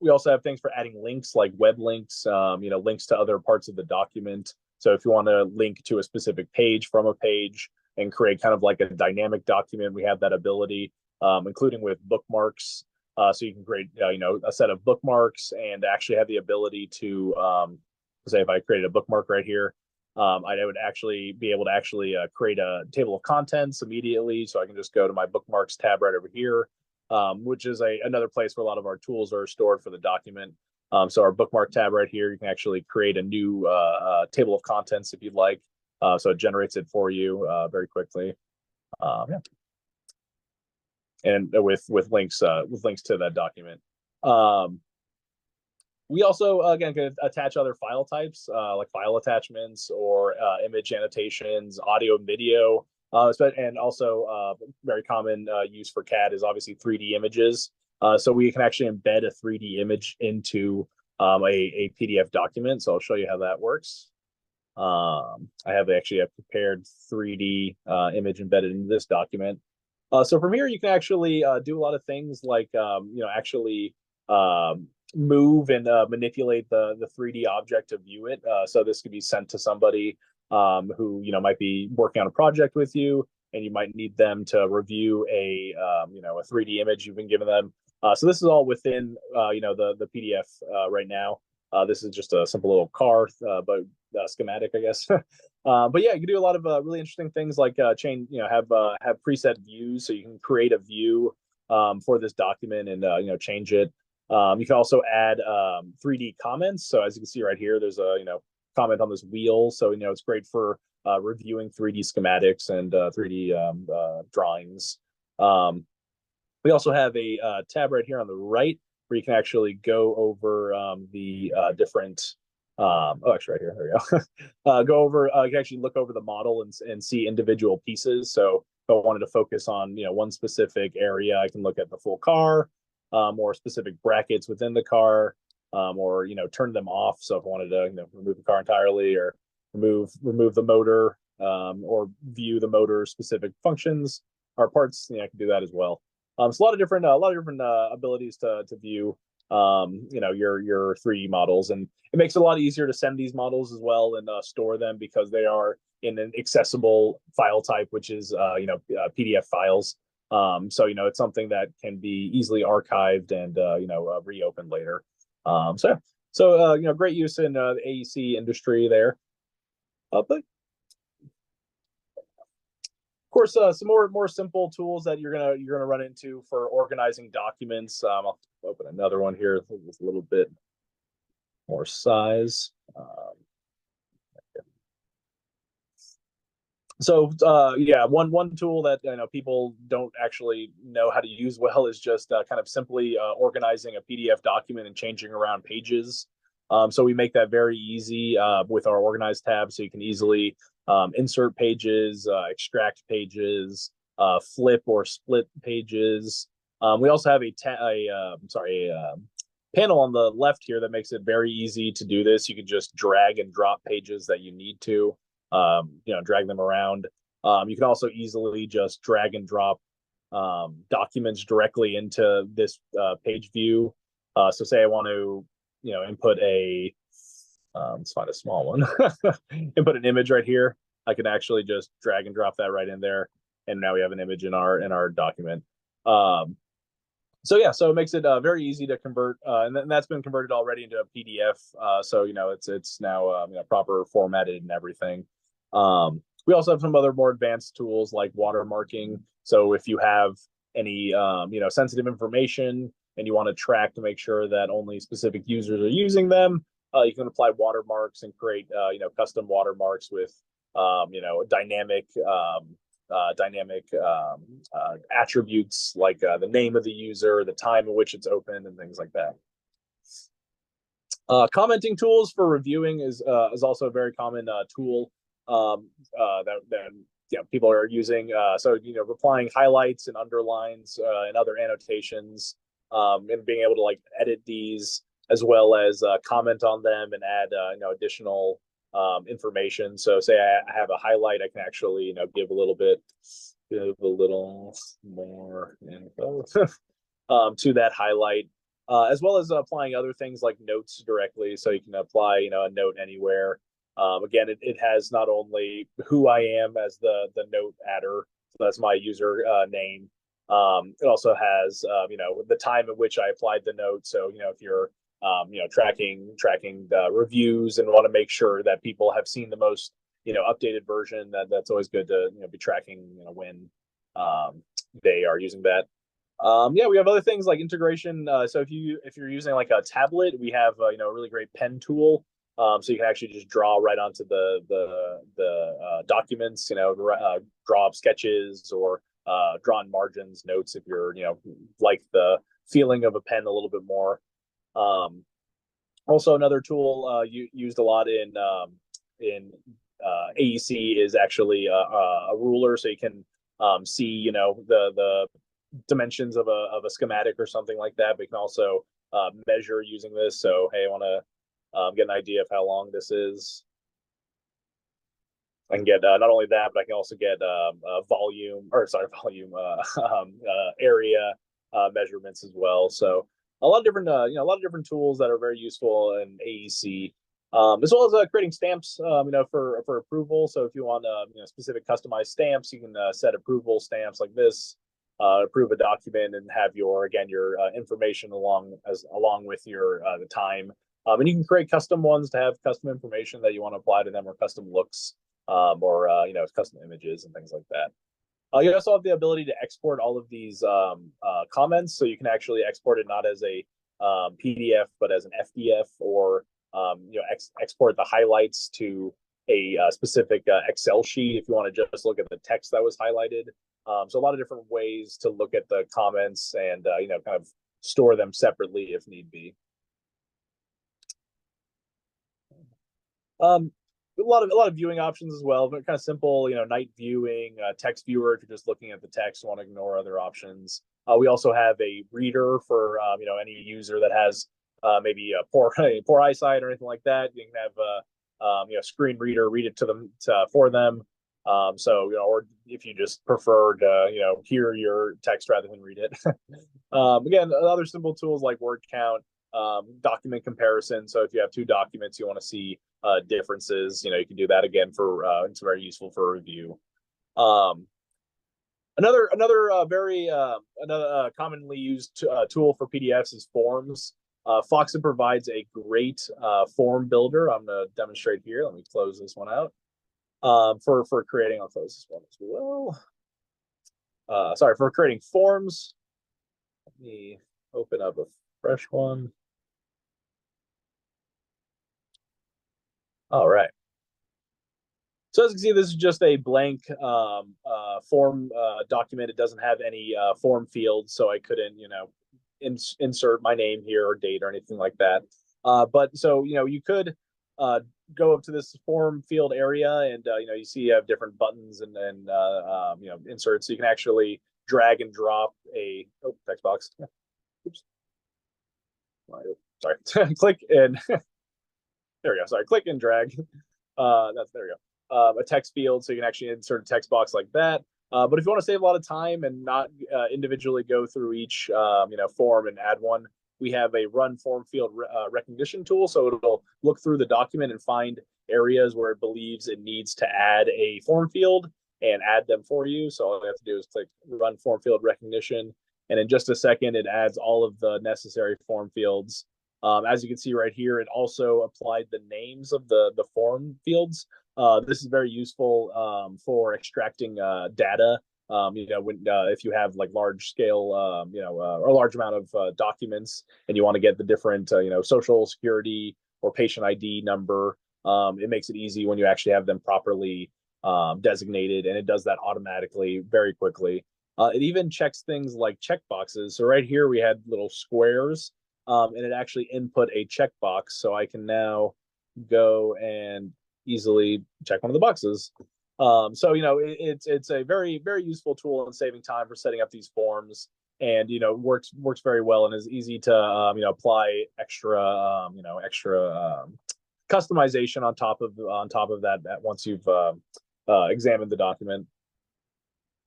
We also have things for adding links, like web links, links to other parts of the document. So if you want to link to a specific page from a page and create kind of like a dynamic document, we have that ability, including with bookmarks. So you can create, a set of bookmarks and actually have the ability to, say if I created a bookmark right here, I would actually be able to actually create a table of contents immediately. So I can just go to my bookmarks tab right over here, which is another place where a lot of our tools are stored for the document. So our bookmark tab right here, you can actually create a new table of contents if you'd like. So it generates it for you very quickly. Yeah. And with links to that document. We also again can attach other file types like file attachments or image annotations, audio and video, and also very common use for CAD is obviously 3D images. So we can actually embed a 3D image into a PDF document. So I'll show you how that works. I have actually a prepared 3D image embedded in this document. So from here, you can actually do a lot of things like, actually move and manipulate the 3D object to view it. So this could be sent to somebody who, might be working on a project with you, and you might need them to review a 3D image you've been given them. So this is all within, the PDF right now. This is just a simple little car, but schematic, I guess. But yeah, you can do a lot of really interesting things like change, have preset views, so you can create a view for this document and change it. You can also add 3D comments. So as you can see right here, there's a comment on this wheel. So it's great for reviewing 3D schematics and 3D drawings. We also have a tab right here on the right where you can actually go over the different. Actually, right here. There we go. Go over. You can actually look over the model and see individual pieces. So if I wanted to focus on one specific area, I can look at the full car, or specific brackets within the car, or turn them off. So if I wanted to remove the car entirely, or remove the motor, or view the motor specific functions or parts, I can do that as well. So a lot of different abilities to view your 3D models, and it makes it a lot easier to send these models as well and store them because they are in an accessible file type, which is PDF files. So it's something that can be easily archived and reopened later. So great use in the AEC industry there. But of course, some more simple tools that you're gonna run into for organizing documents. I'll open another one here with a little bit more size. So yeah, one tool that people don't actually know how to use well is just kind of simply organizing a PDF document and changing around pages. So we make that very easy with our organize tab, so you can easily insert pages, extract pages, flip or split pages. We also have a panel on the left here that makes it very easy to do this. You can just drag and drop pages that you need to, drag them around. You can also easily just drag and drop documents directly into this page view. So say I want to, input a, let's find a small one, input an image right here. I can actually just drag and drop that right in there, and now we have an image in our document. So yeah, so it makes it very easy to convert, and that's been converted already into a PDF. So it's now proper formatted and everything. We also have some other more advanced tools like watermarking. So if you have any sensitive information and you want to track to make sure that only specific users are using them, you can apply watermarks and create custom watermarks with dynamic attributes like the name of the user, the time in which it's open, and things like that. Commenting tools for reviewing is also a very common tool that people are using. So applying highlights and underlines and other annotations, and being able to like edit these as well as comment on them and add additional information. So say I have a highlight, I can actually give a little more info to that highlight, as well as applying other things like notes directly. So you can apply a note anywhere. Again, it has not only who I am as the note adder, so that's my user name. It also has the time at which I applied the note. So if you're tracking the reviews and want to make sure that people have seen the most updated version, that's always good to be tracking when they are using that. Yeah, we have other things like integration. So if you're using like a tablet, we have a really great pen tool. So you can actually just draw right onto the documents, draw up sketches or draw in margins, notes if you're like the feeling of a pen a little bit more. Also, another tool used a lot in AEC is actually a ruler, so you can see the dimensions of a schematic or something like that. But you can also measure using this. So hey, I want to get an idea of how long this is. I can get not only that, but I can also get area measurements as well. So a lot of different tools that are very useful in AEC, as well as creating stamps, for approval. So if you want specific customized stamps, you can set approval stamps like this, approve a document, and have your information along with your the time. And you can create custom ones to have custom information that you want to apply to them, or custom looks, or custom images and things like that. You also have the ability to export all of these comments, so you can actually export it not as a PDF but as an FDF, or export the highlights to a specific Excel sheet if you want to just look at the text that was highlighted. So a lot of different ways to look at the comments and kind of store them separately if need be. A lot of viewing options as well, but kind of simple, night viewing, text viewer if you're just looking at the text, want to ignore other options. We also have a reader for any user that has maybe a poor eyesight or anything like that. You can have a screen reader read it to them for them. So or if you just prefer to hear your text rather than read it. Again, other simple tools like word count, document comparison. So if you have two documents, you want to see differences, you can do that again for it's very useful for review. Another very commonly used tool for PDFs is forms. Foxit provides a great form builder. I'm going to demonstrate here. Let me close this one out. For creating, I'll close this one as well. Sorry, for creating forms. Let me open up a fresh one. All right. So as you can see, this is just a blank form document. It doesn't have any form fields, so I couldn't, insert my name here or date or anything like that. But so, you could go up to this form field area, and you see you have different buttons and inserts. So you can actually drag and drop a text box. Oops. Sorry. Click and there we go. Sorry, click and drag. There we go. A text field, so you can actually insert a text box like that. But if you want to save a lot of time and not individually go through each form and add one, we have a run form field recognition tool. So it'll look through the document and find areas where it believes it needs to add a form field and add them for you. So all you have to do is click run form field recognition, and in just a second, it adds all of the necessary form fields. As you can see right here, it also applied the names of the form fields. This is very useful for extracting data You know, when if you have like large scale, you know, or a large amount of documents, and you want to get the different, you know, social security or patient ID number, it makes it easy when you actually have them properly designated, and it does that automatically very quickly. It even checks things like checkboxes. So right here we had little squares, and it actually input a checkbox. So I can now go and easily check one of the boxes. So, you know, it's a very, very useful tool in saving time for setting up these forms, and, you know, works very well and is easy to, you know, apply extra, you know, extra customization on top of that once you've examined the document.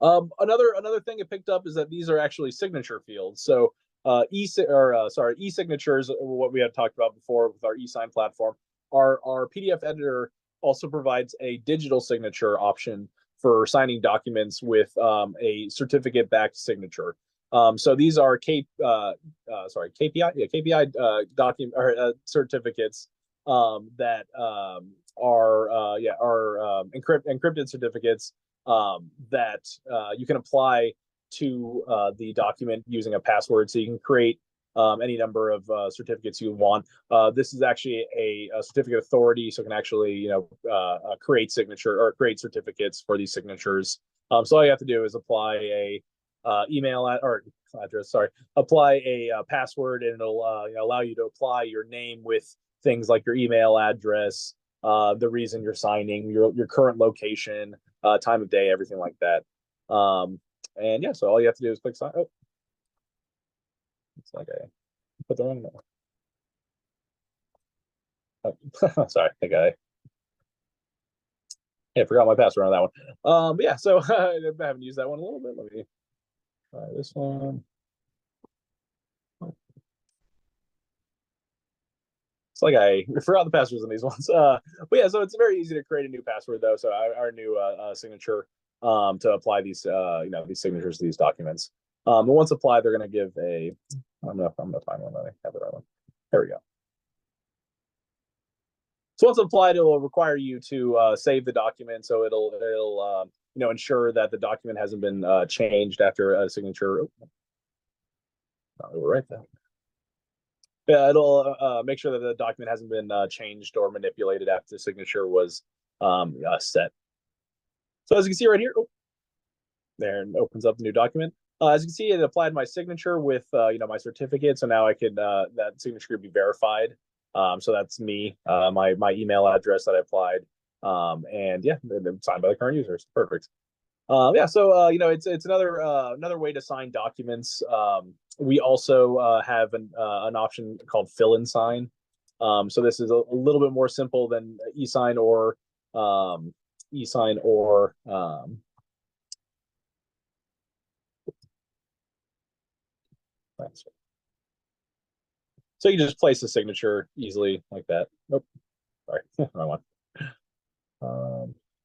Another thing it picked up is that these are actually signature fields. So e-signatures, what we had talked about before with our e-sign platform. Our PDF editor also provides a digital signature option for signing documents with a certificate-backed signature. So these are KPI document or certificates that are encrypted certificates that you can apply to the document using a password. So you can create any number of certificates you want. This is actually a certificate authority, so it can actually, you know, create create certificates for these signatures. So all you have to do is apply a apply a password, and it'll you know, allow you to apply your name with things like your email address, the reason you're signing, your current location, time of day, everything like that. And yeah, so all you have to do is click sign. Oh, it's like I put the wrong one. Oh, sorry, I forgot my password on that one. But yeah, so I haven't used that one a little bit. Let me try this one. It's like I forgot the passwords on these ones. But yeah, so it's very easy to create a new password though. So our new signature to apply these you know, these signatures to these documents. But once applied, they're going to give a. I'm gonna find one. I have the right one. There we go. So once applied, it will require you to save the document. So it'll you know, ensure that the document hasn't been changed after a signature. Right there. Yeah, it'll make sure that the document hasn't been changed or manipulated after the signature was set. So as you can see right here, there, and opens up the new document. As you can see, it applied my signature with you know, my certificate. So now I could that signature could be verified. So that's me, my email address that I applied, and yeah, signed by the current users. Perfect. Yeah, so you know, it's another way to sign documents. We also have an option called fill and sign. So this is a little bit more simple than e-sign or so you just place a signature easily like that. Nope, sorry, wrong one.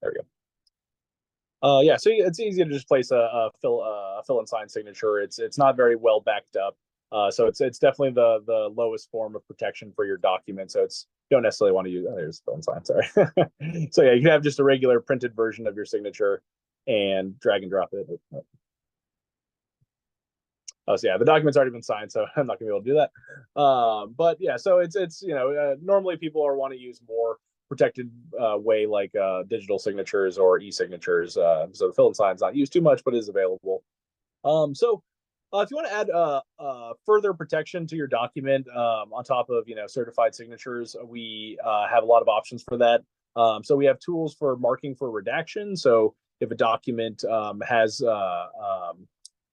There we go. Yeah, so it's easy to just place a fill and sign signature. It's not very well backed up, so it's definitely the lowest form of protection for your document. So you don't necessarily want to use. Oh, there's fill and sign. Sorry. So yeah, you can have just a regular printed version of your signature and drag and drop it. Oh, so yeah, the document's already been signed, so I'm not gonna be able to do that. But yeah, so it's you know, normally people are want to use more protected way like digital signatures or e-signatures. So the fill and sign is not used too much, but is available. So if you want to add further protection to your document on top of, you know, certified signatures, we have a lot of options for that. So we have tools for marking for redaction. So if a document has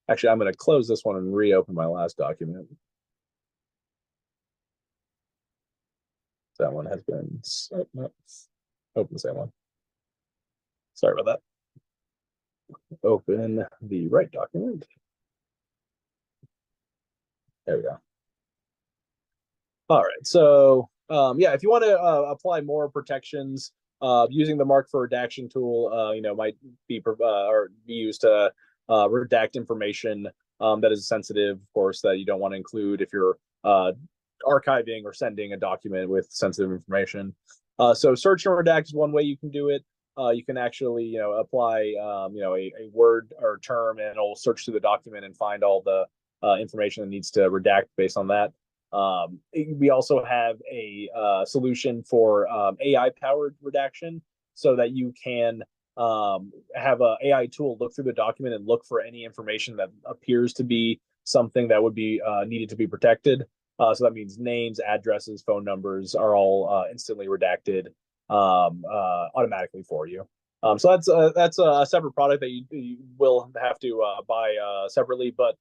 actually, I'm going to close this one and reopen my last document. That one has been open the same one. Sorry about that. Open the right document. There we go. All right. So yeah, if you want to apply more protections, using the mark for redaction tool, you know, might be used to redact information that is sensitive, of course, that you don't want to include if you're archiving or sending a document with sensitive information. So search and redact is one way you can do it. you can actually, apply, a word or term, and it'll search through the document and find all the information that needs to redact based on that. We also have a solution for AI-powered redaction, so that you can have an AI tool look through the document and look for any information that appears to be something that would be needed to be protected. So that means names, addresses, phone numbers are all instantly redacted automatically for you. So that's a separate product that you will have to buy separately. But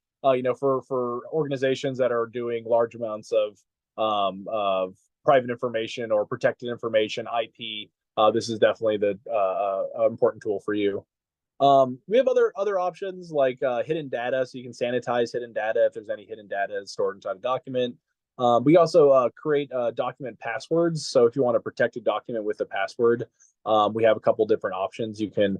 for organizations that are doing large amounts of private information or protected information, IP, this is definitely the important tool for you. We have other options like hidden data, so you can sanitize hidden data if there's any hidden data stored inside a document. We also create document passwords. So if you want to protect a document with a password, we have a couple different options. You can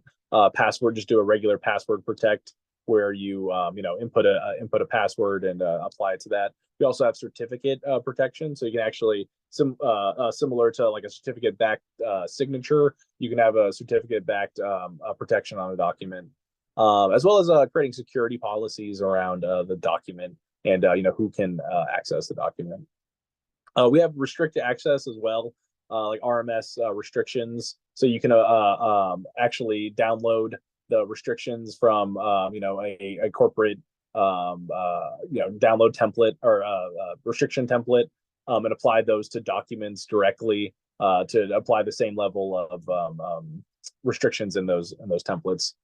just do a regular password protect, where you input a password and apply it to that. We also have certificate protection, so you can actually similar to like a certificate-backed signature, you can have a certificate-backed protection on a document, as well as creating security policies around the document and who can access the document. We have restricted access as well, like RMS restrictions, so you can actually download the restrictions from a corporate download template or restriction template, and apply those to documents directly to apply the same level of restrictions in those templates.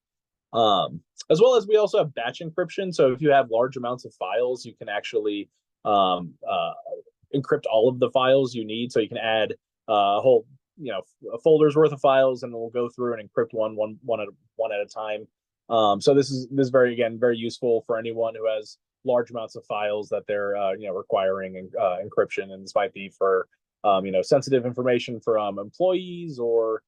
As well as we also have batch encryption. So if you have large amounts of files, you can actually encrypt all of the files you need. So you can add a whole a folder's worth of files, and we'll go through and encrypt one at a time. So this is very useful for anyone who has large amounts of files that they're requiring encryption, and this might be for sensitive information from employees or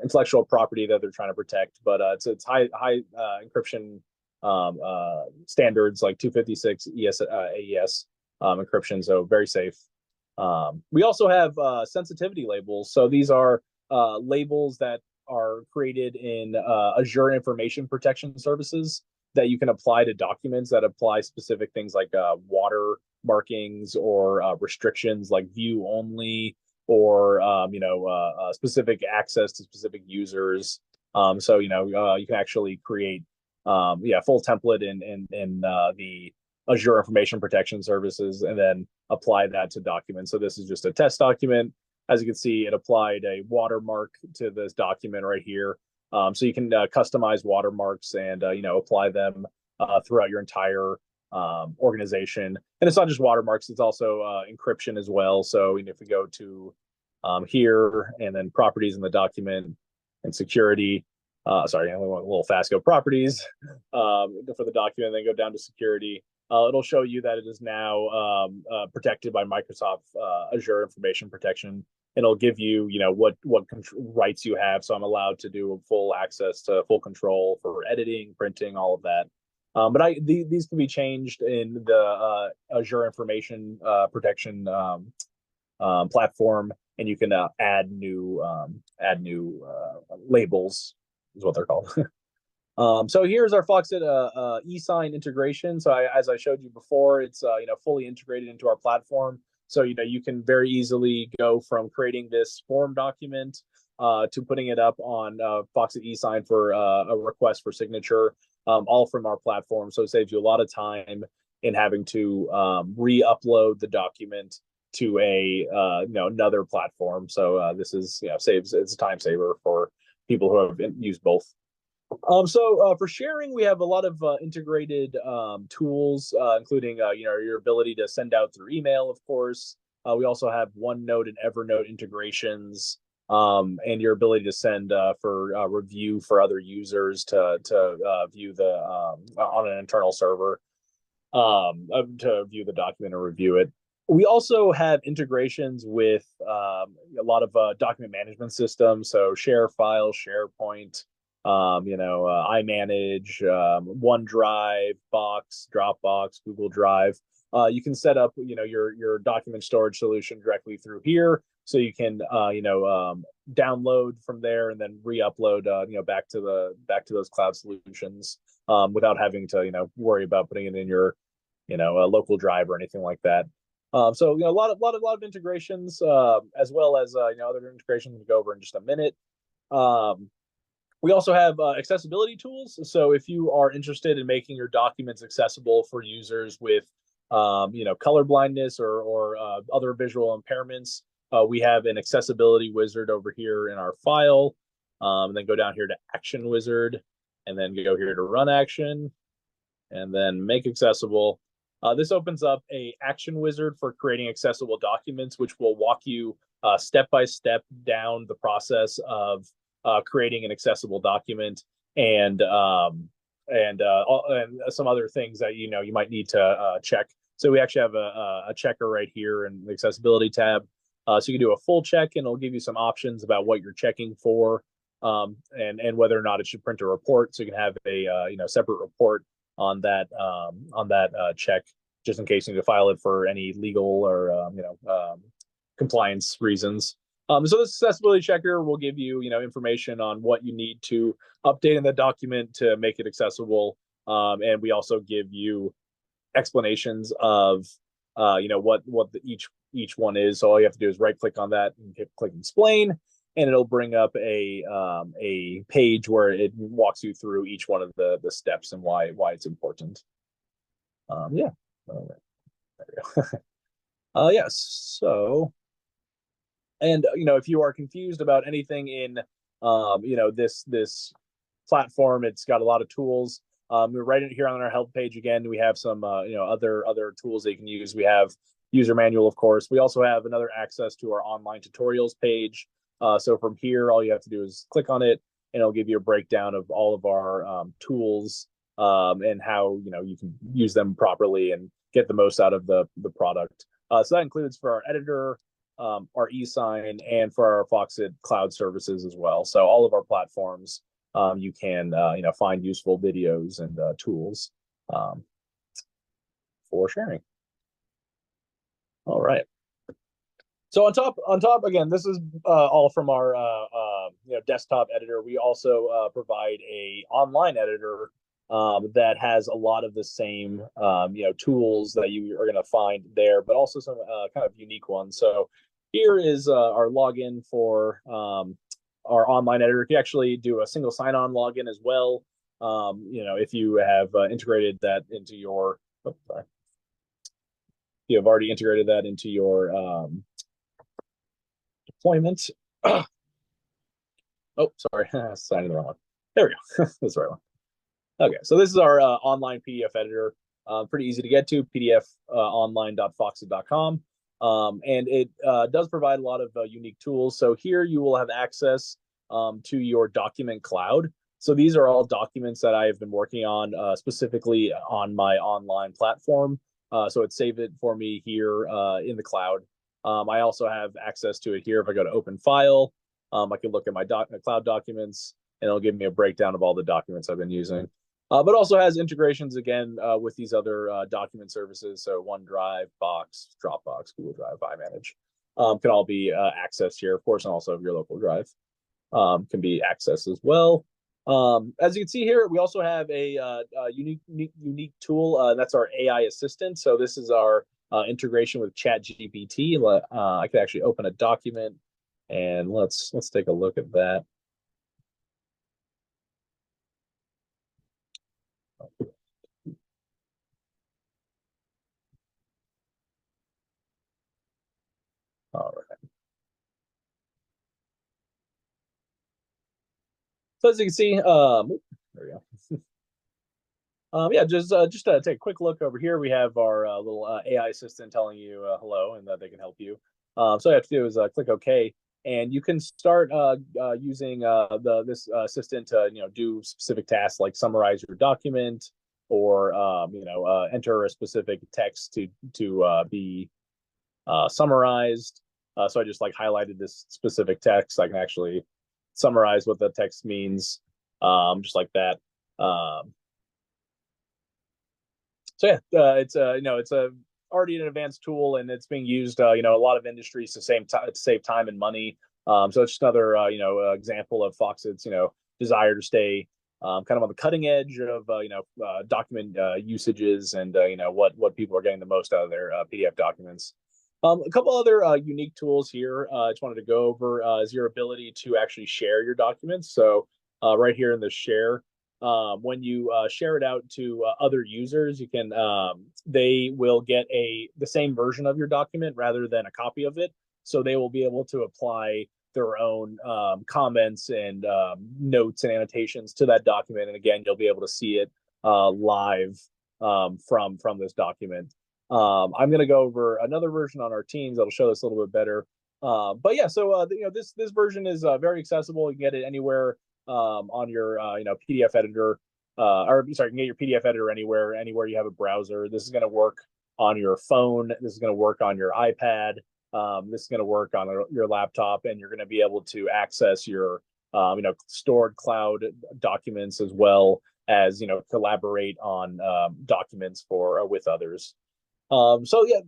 intellectual property that they're trying to protect. But it's high encryption standards like 256 AES encryption, so very safe. We also have sensitivity labels. So these are labels that are created in Azure Information Protection Services that you can apply to documents that apply specific things like water markings or restrictions like view only, or specific access to specific users. So you can actually create full template in the Azure Information Protection Services and then apply that to documents. So this is just a test document. As you can see, it applied a watermark to this document right here. So you can customize watermarks and apply them throughout your entire organization. And it's not just watermarks; it's also encryption as well. So if we go to here and then properties in the document and security, sorry, I only went a little fast. Go properties for the document, then go down to security. It'll show you that it is now protected by Microsoft Azure Information Protection. It'll give you, what rights you have. So I'm allowed to do full access to full control for editing, printing, all of that. But these can be changed in the Azure Information Protection platform, and you can add new labels, is what they're called. So here's our Foxit e-sign integration. So as I showed you before, it's fully integrated into our platform. So you can very easily go from creating this form document to putting it up on Foxit e-sign for a request for signature, all from our platform. So it saves you a lot of time in having to re-upload the document to another platform. So this is it's a time saver for people who have used both. So for sharing, we have a lot of integrated tools, including your ability to send out through email, of course. We also have OneNote and Evernote integrations, and your ability to send for review for other users to view the on an internal server, to view the document or review it. We also have integrations with a lot of document management systems, so ShareFile, SharePoint, iManage, OneDrive, Box, Dropbox, Google Drive. You can set up, your document storage solution directly through here, so you can, download from there and then re-upload, back to those cloud solutions without having to, worry about putting it in your, a local drive or anything like that. So a lot of integrations, as well as other integrations we'll go over in just a minute. We also have accessibility tools. So if you are interested in making your documents accessible for users with color blindness or other visual impairments, we have an accessibility wizard over here in our file. And then go down here to Action Wizard, and then go here to Run Action, and then Make Accessible. This opens up a action wizard for creating accessible documents, which will walk you step by step down the process of creating an accessible document and some other things that you might need to check. So we actually have a checker right here in the accessibility tab. So you can do a full check, and it'll give you some options about what you're checking for, and whether or not it should print a report. So you can have a separate report on that check, just in case you need to file it for any legal or compliance reasons. So this accessibility checker will give you information on what you need to update in the document to make it accessible, and we also give you explanations of what each one is. So all you have to do is right click on that and click explain, and it'll bring up a page where it walks you through each one of the steps and why it's important. Yeah. There we go. Yes. So, and if you are confused about anything in this platform, it's got a lot of tools. We're right in here on our help page again. We have some other tools that you can use. We have user manual, of course. We also have another access to our online tutorials page. So from here, all you have to do is click on it, and it'll give you a breakdown of all of our tools and how you can use them properly and get the most out of the product. So that includes for our editor, our e-sign, and for our Foxit cloud services as well. So all of our platforms, you can find useful videos and tools for sharing. All right. So on top again, this is all from our desktop editor. We also provide a online editor that has a lot of the same tools that you are going to find there, but also some kind of unique ones. So here is our login for our online editor. You can actually do a single sign-on login as well. If you have integrated that into your, you have already integrated that into your deployment. Oh, sorry, signing the wrong one. There we go. That's the right one. Okay, so this is our online PDF editor. Pretty easy to get to, pdfonline.foxit.com. And it does provide a lot of unique tools. So here you will have access to your document cloud. So these are all documents that I have been working on specifically on my online platform. So it saved it for me here in the cloud. I also have access to it here. If I go to open file, I can look at my cloud documents, and it'll give me a breakdown of all the documents I've been using. But also has integrations again with these other document services. So OneDrive, Box, Dropbox, Google Drive, iManage can all be accessed here, of course, and also your local drive can be accessed as well. As you can see here, we also have a unique tool. That's our AI assistant. So this is our integration with ChatGPT. I could actually open a document, and let's take a look at that. All right. So as you can see, there we go. Yeah, just to take a quick look over here, we have our little AI assistant telling you hello and that they can help you. So all you have to do is click OK, and you can start using this assistant to do specific tasks like summarize your document, or enter a specific text to be summarized. So I just highlighted this specific text. I can actually summarize what the text means, just like that. So yeah, it's already an advanced tool, and it's being used a lot of industries to save time and money. So it's just another example of Foxit's desire to stay kind of on the cutting edge of document usages and what people are getting the most out of their PDF documents. A couple other unique tools here I just wanted to go over is your ability to actually share your documents. So right here in the share, when you share it out to other users, you can they will get the same version of your document rather than a copy of it. So they will be able to apply their own comments and notes and annotations to that document. And again, you'll be able to see it live from this document. I'm going to go over another version on our Teams that'll show this a little bit better. But yeah, so this version is very accessible. You can get it anywhere on your PDF editor, or sorry, you can get your PDF editor anywhere you have a browser. This is going to work on your phone. This is going to work on your iPad. This is going to work on your laptop, and you're going to be able to access your stored cloud documents as well as collaborate on documents with others. So yeah,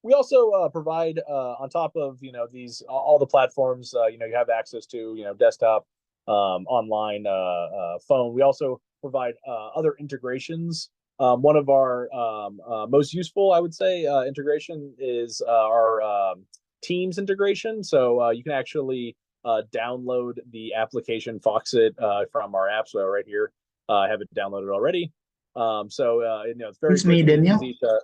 we also provide on top of these all the platforms you have access to desktop, online, phone. We also provide other integrations. One of our most useful, I would say, integration is our Teams integration. So you can actually download the application Foxit from our App Store right here. I have it downloaded already. So it's very It's me, Daniel. easy to.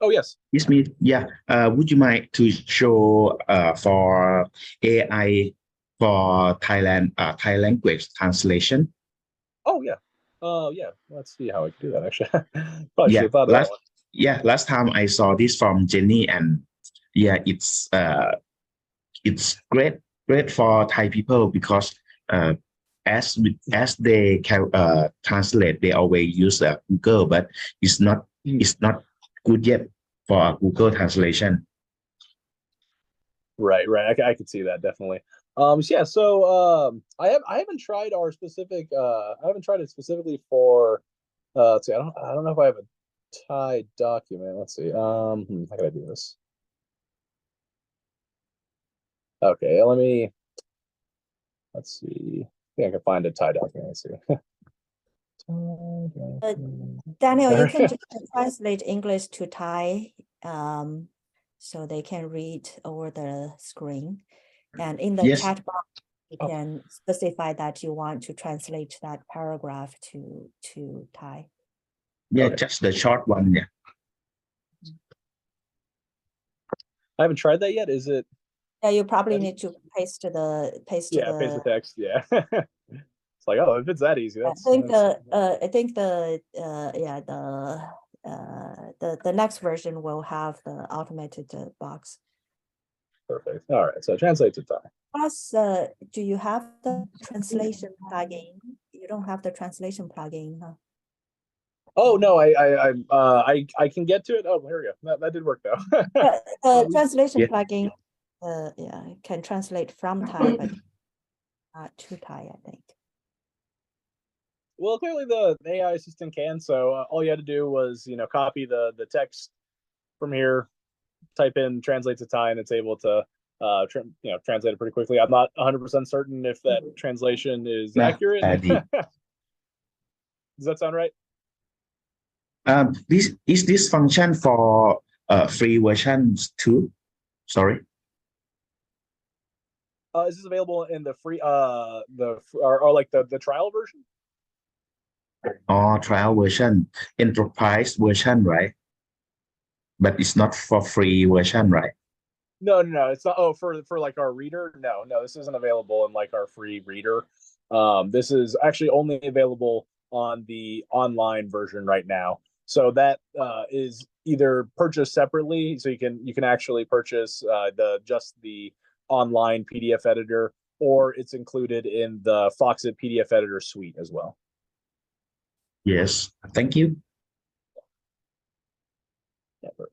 Oh yes. It's me. Yeah. Would you mind to show for AI for Thai language translation? Oh yeah. Yeah. Let's see how I can do that. Actually, probably should Yeah. have thought of that one. Last time I saw this from Jenny, and yeah, it's great for Thai people because as they can translate, they always use Google, but it's not good yet for Google translation. Right. I could see that definitely. So yeah, so I haven't tried our specific I haven't tried it specifically for let's see, I don't know if I have a Thai document. Let's see. How can I do this? Okay, let's see. I think I can find a Thai document. Let's see. Daniel, you can just translate English to Thai, so they can read over the screen. And in the chat box, you can specify that you want to translate that paragraph to Thai. Yeah, Okay. just the short one. Yeah. I haven't tried that yet. Is it? Yeah, you probably need to paste the paste the text. Yeah. It's like, oh, if it's that easy, that's. I think the next version will have the automated box. Perfect. All right. So translate to Thai. Plus, do you have the translation plugin? You don't have the translation plugin, huh? Oh no, I can get to it. Oh, here we go. That did work though. The translation plugin, can translate from Thai, but not to Thai, I think. Well, clearly the AI assistant can. So all you had to do was copy the text from here, type in translate to Thai, and it's able to translate it pretty quickly. I'm not 100% certain if that translation is accurate. Does that sound right? This function for free versions too? Sorry. Is this available in the free or like the trial version? Or trial version, enterprise version, right? But it's not for free version, right? No, it's not. Oh, for like our reader, no, this isn't available in like our free reader. This is actually only available on the online version right now. So that is either purchased separately, so you can actually purchase just the online PDF editor, or it's included in the Foxit PDF editor suite as well. Yes, thank you.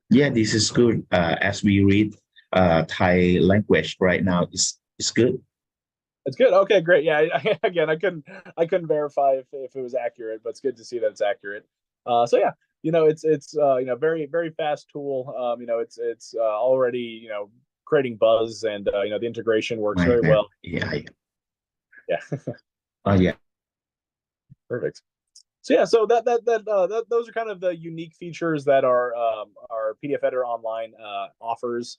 Yeah, this is good. As we read Thai language right now, it's good. It's good. Okay, great. Yeah, again, I couldn't verify if it was accurate, but it's good to see that it's accurate. So yeah, it's very very fast tool. It's already creating buzz, and the integration works very well. AI. Yeah. Oh yeah. Perfect. So yeah, so those are kind of the unique features that our PDF editor online offers.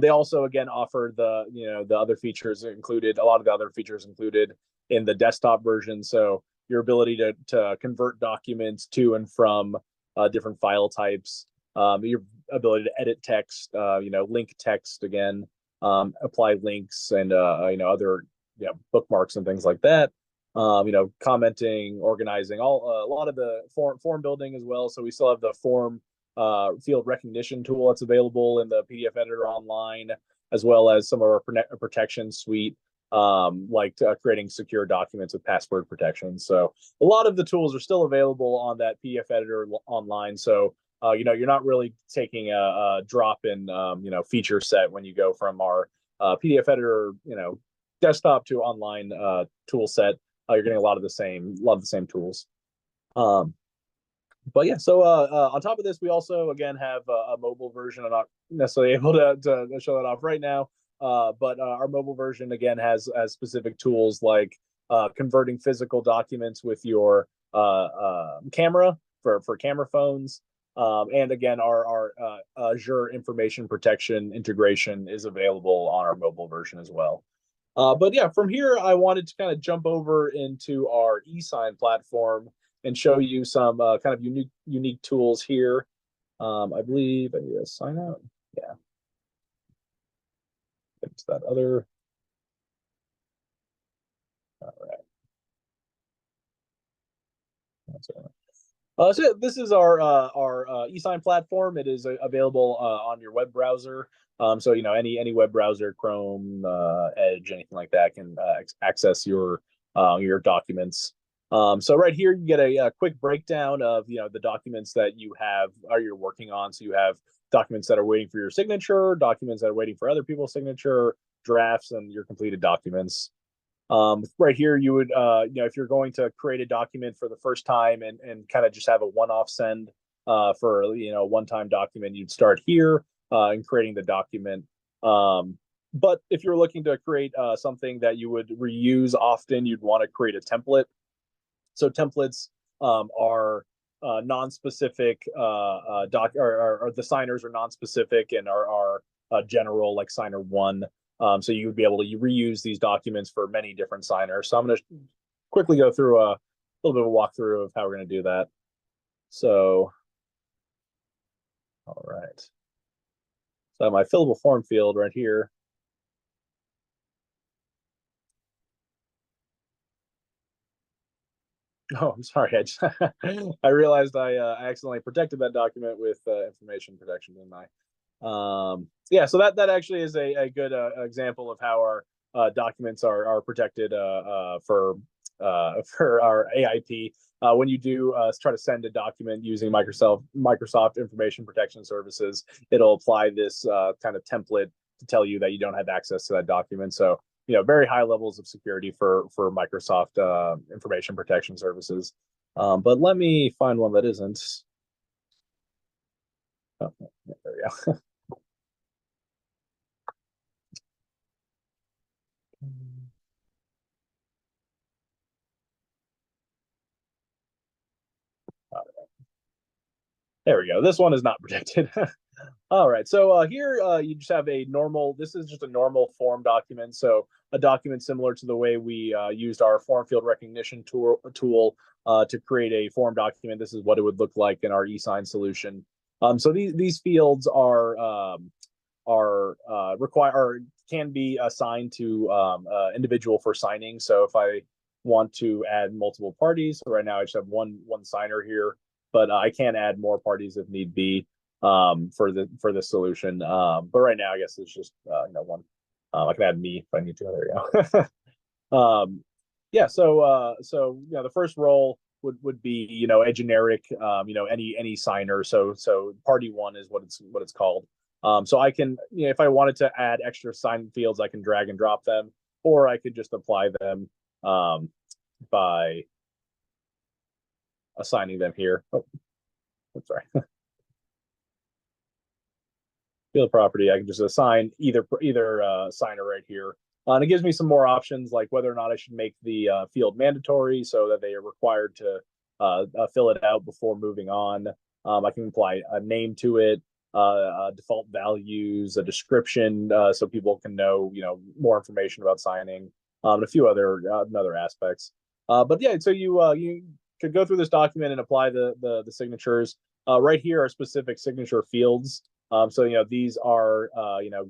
They also again offer the other features included, a lot of the other features included in the desktop version. So your ability to convert documents to and from different file types, your ability to edit text, link text again, apply links and other bookmarks and things like that. Commenting, organizing, a lot of the form building as well. So we still have the form field recognition tool that's available in the PDF editor online, as well as some of our protection suite, like creating secure documents with password protection. So a lot of the tools are still available on that PDF editor online. So you're not really taking a drop in feature set when you go from our PDF editor desktop to online tool set. You're getting a lot of the same tools. But yeah, so on top of this, we also again have a mobile version. I'm not necessarily able to show that off right now, but our mobile version again has specific tools like converting physical documents with your camera for camera phones, and again our Azure information protection integration is available on our mobile version as well. But yeah, from here, I wanted to kind of jump over into our eSign platform and show you some kind of unique tools here. I believe I need to sign out. Yeah. It's that other. All right. That's all right. So this is our eSign platform. It is available on your web browser. So any web browser, Chrome, Edge, anything like that can access your documents. So right here you get a quick breakdown of the documents that you have or you're working on. So you have documents that are waiting for your signature, documents that are waiting for other people's signature, drafts, and your completed documents. Right here, you would, if you're going to create a document for the first time and kind of just have a one-off send for a one-time document, you'd start here in creating the document. But if you're looking to create something that you would reuse often, you'd want to create a template. So templates are non-specific or the signers are non-specific and are general, like signer one. So you would be able to reuse these documents for many different signers. So I'm going to quickly go through a little bit of a walkthrough of how we're going to do that. So, all right. So I have my fillable form field right here. Oh, I'm sorry. I realized I accidentally protected that document with information protection, didn't I? Yeah, so that actually is a good example of how our documents are protected for our AIP. When you do try to send a document using Microsoft Information Protection Services, it'll apply this kind of template to tell you that you don't have access to that document. So very high levels of security for Microsoft Information Protection Services. But let me find one that isn't. Oh, there we go. There we go. This one is not protected. All right. So here you just have a normal, this is just a normal form document. So a document similar to the way we used our form field recognition tool to create a form document. This is what it would look like in our eSign solution. So these fields are required or can be assigned to individual for signing. So if I want to add multiple parties, so right now I just have one signer here, but I can add more parties if need be for the solution. But right now, I guess it's just one. I can add me if I need to. There we go. Yeah. So the first role would be a generic any signer. So party one is what it's called. So I can if I wanted to add extra sign fields, I can drag and drop them, or I could just apply them by assigning them here. Oh, I'm sorry. field property, I can just assign either signer right here. And it gives me some more options, like whether or not I should make the field mandatory so that they are required to fill it out before moving on. I can apply a name to it, default values, a description, so people can know, more information about signing, and a few other aspects. But yeah, so you could go through this document and apply the signatures. Right here are specific signature fields. So these are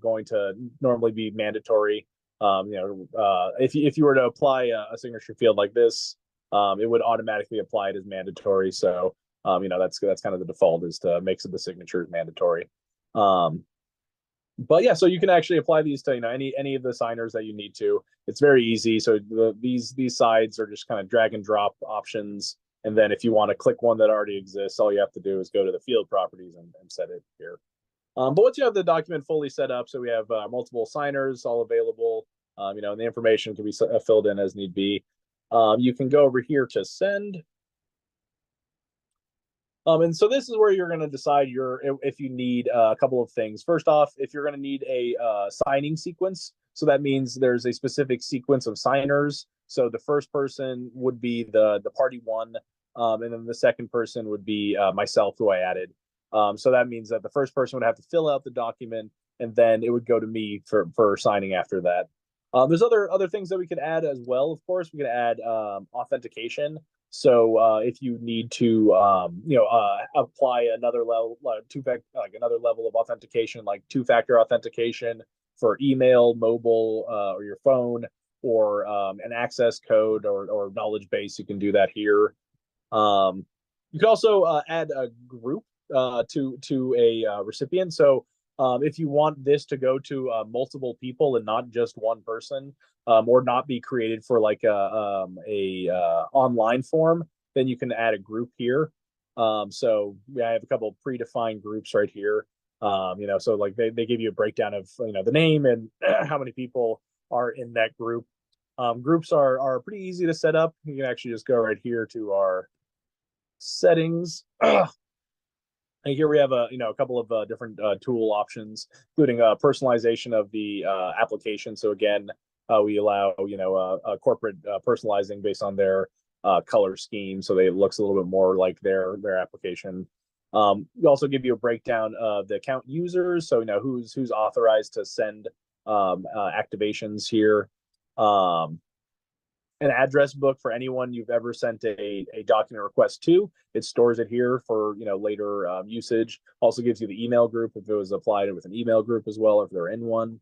going to normally be mandatory. If you were to apply a signature field like this, it would automatically apply it as mandatory. So that's kind of the default, is to make the signatures mandatory. But yeah, so you can actually apply these to any of the signers that you need to. It's very easy. So these sides are just kind of drag and drop options. And then if you want to click one that already exists, all you have to do is go to the field properties and set it here. But once you have the document fully set up, so we have multiple signers all available, and the information can be filled in as need be. You can go over here to send. And so this is where you're going to decide if you need a couple of things. First off, if you're going to need a signing sequence, so that means there's a specific sequence of signers. So the first person would be the party one, and then the second person would be myself, who I added. So that means that the first person would have to fill out the document, and then it would go to me for signing after that. There's other things that we could add as well. Of course, we could add authentication. So if you need to, apply another level, another level of authentication, like two-factor authentication for email, mobile, or your phone, or an access code or knowledge base, you can do that here. You could also add a group to a recipient. So if you want this to go to multiple people and not just one person, or not be created for like a online form, then you can add a group here. So I have a couple of predefined groups right here. So like they give you a breakdown of the name and how many people are in that group. Groups are pretty easy to set up. You can actually just go right here to our settings. And here we have a couple of different tool options, including personalization of the application. So again, we allow corporate personalizing based on their color scheme, so it looks a little bit more like their application. We also give you a breakdown of the account users, so who's authorized to send activations here. An address book for anyone you've ever sent a document request to. It stores it here for later usage. Also gives you the email group if it was applied with an email group as well, if they're in one.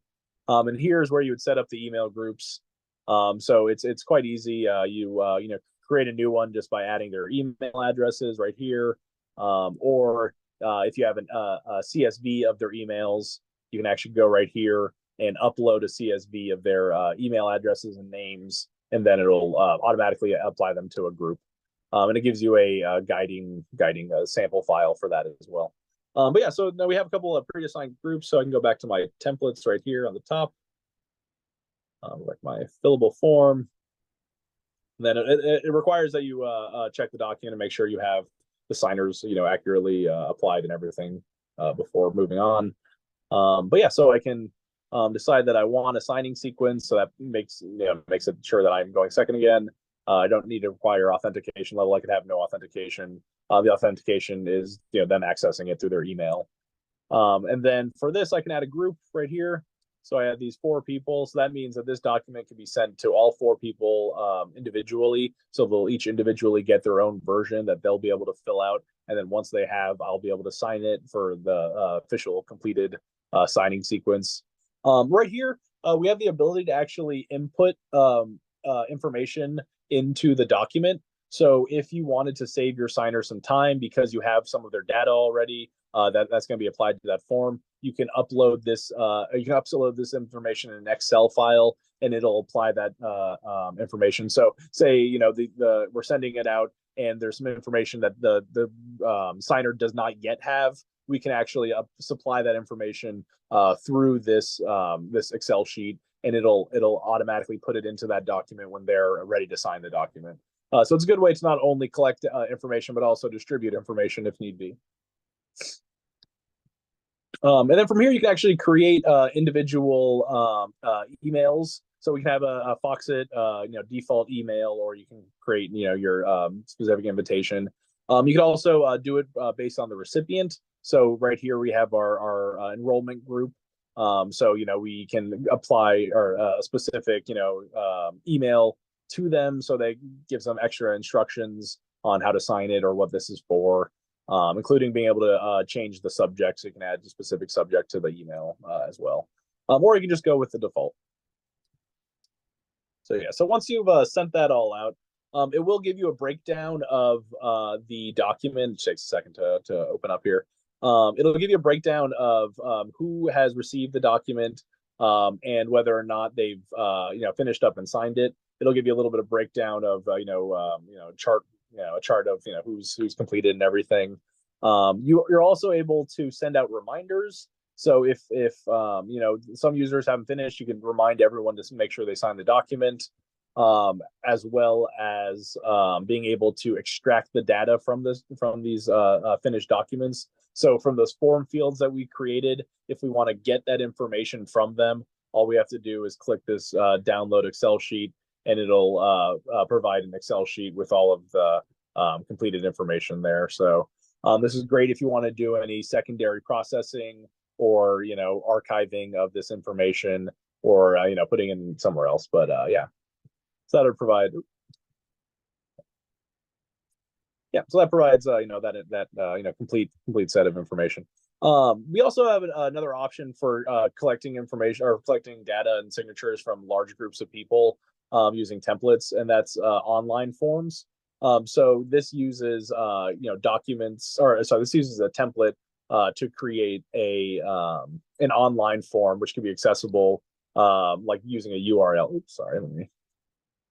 And here's where you would set up the email groups. So it's quite easy. You create a new one just by adding their email addresses right here. Or if you have a CSV of their emails, you can actually go right here and upload a CSV of their email addresses and names, and then it'll automatically apply them to a group. And it gives you a guiding sample file for that as well. But yeah, so now we have a couple of pre-assigned groups, so I can go back to my templates right here on the top, like my fillable form. And then it requires that you check the document and make sure you have the signers accurately applied and everything before moving on. But yeah, so I can decide that I want a signing sequence, so that makes it sure that I'm going second again. I don't need to require authentication level. I could have no authentication. The authentication is them accessing it through their email. And then for this, I can add a group right here. So I have these 4 people. So that means that this document can be sent to all 4 people individually. So they'll each individually get their own version that they'll be able to fill out. And then once they have, I'll be able to sign it for the official completed signing sequence. Right here, we have the ability to actually input information into the document. So if you wanted to save your signer some time because you have some of their data already, that's going to be applied to that form, you can upload this. You can upload this information in an Excel file, and it'll apply that information. So say we're sending it out, and there's some information that the signer does not yet have. We can actually supply that information through this Excel sheet, and it'll automatically put it into that document when they're ready to sign the document. So it's a good way to not only collect information, but also distribute information if need be. And then from here, you can actually create individual emails. So we can have a Foxit, default email, or you can create, your specific invitation. You can also do it based on the recipient. So right here we have our enrollment group. So we can apply a specific email to them, so they give them extra instructions on how to sign it or what this is for, including being able to change the subject, so you can add a specific subject to the email as well, or you can just go with the default. So yeah, so once you've sent that all out, it will give you a breakdown of the document. It takes a second to open up here. It'll give you a breakdown of who has received the document and whether or not they've finished up and signed it. It'll give you a little bit of breakdown of a chart of who's completed and everything. You're also able to send out reminders. So if some users haven't finished, you can remind everyone to make sure they sign the document, as well as being able to extract the data from these finished documents. So from those form fields that we created, if we want to get that information from them, all we have to do is click this download Excel sheet, and it'll provide an Excel sheet with all of the completed information there. So this is great if you want to do any secondary processing or archiving of this information, or putting in somewhere else. But yeah, so that would provide. Yeah, so that provides complete set of information. We also have another option for collecting information or collecting data and signatures from large groups of people using templates, and that's online forms. So this uses documents, or sorry, this uses a template to create an online form, which can be accessible like using a URL. Oops, sorry, let me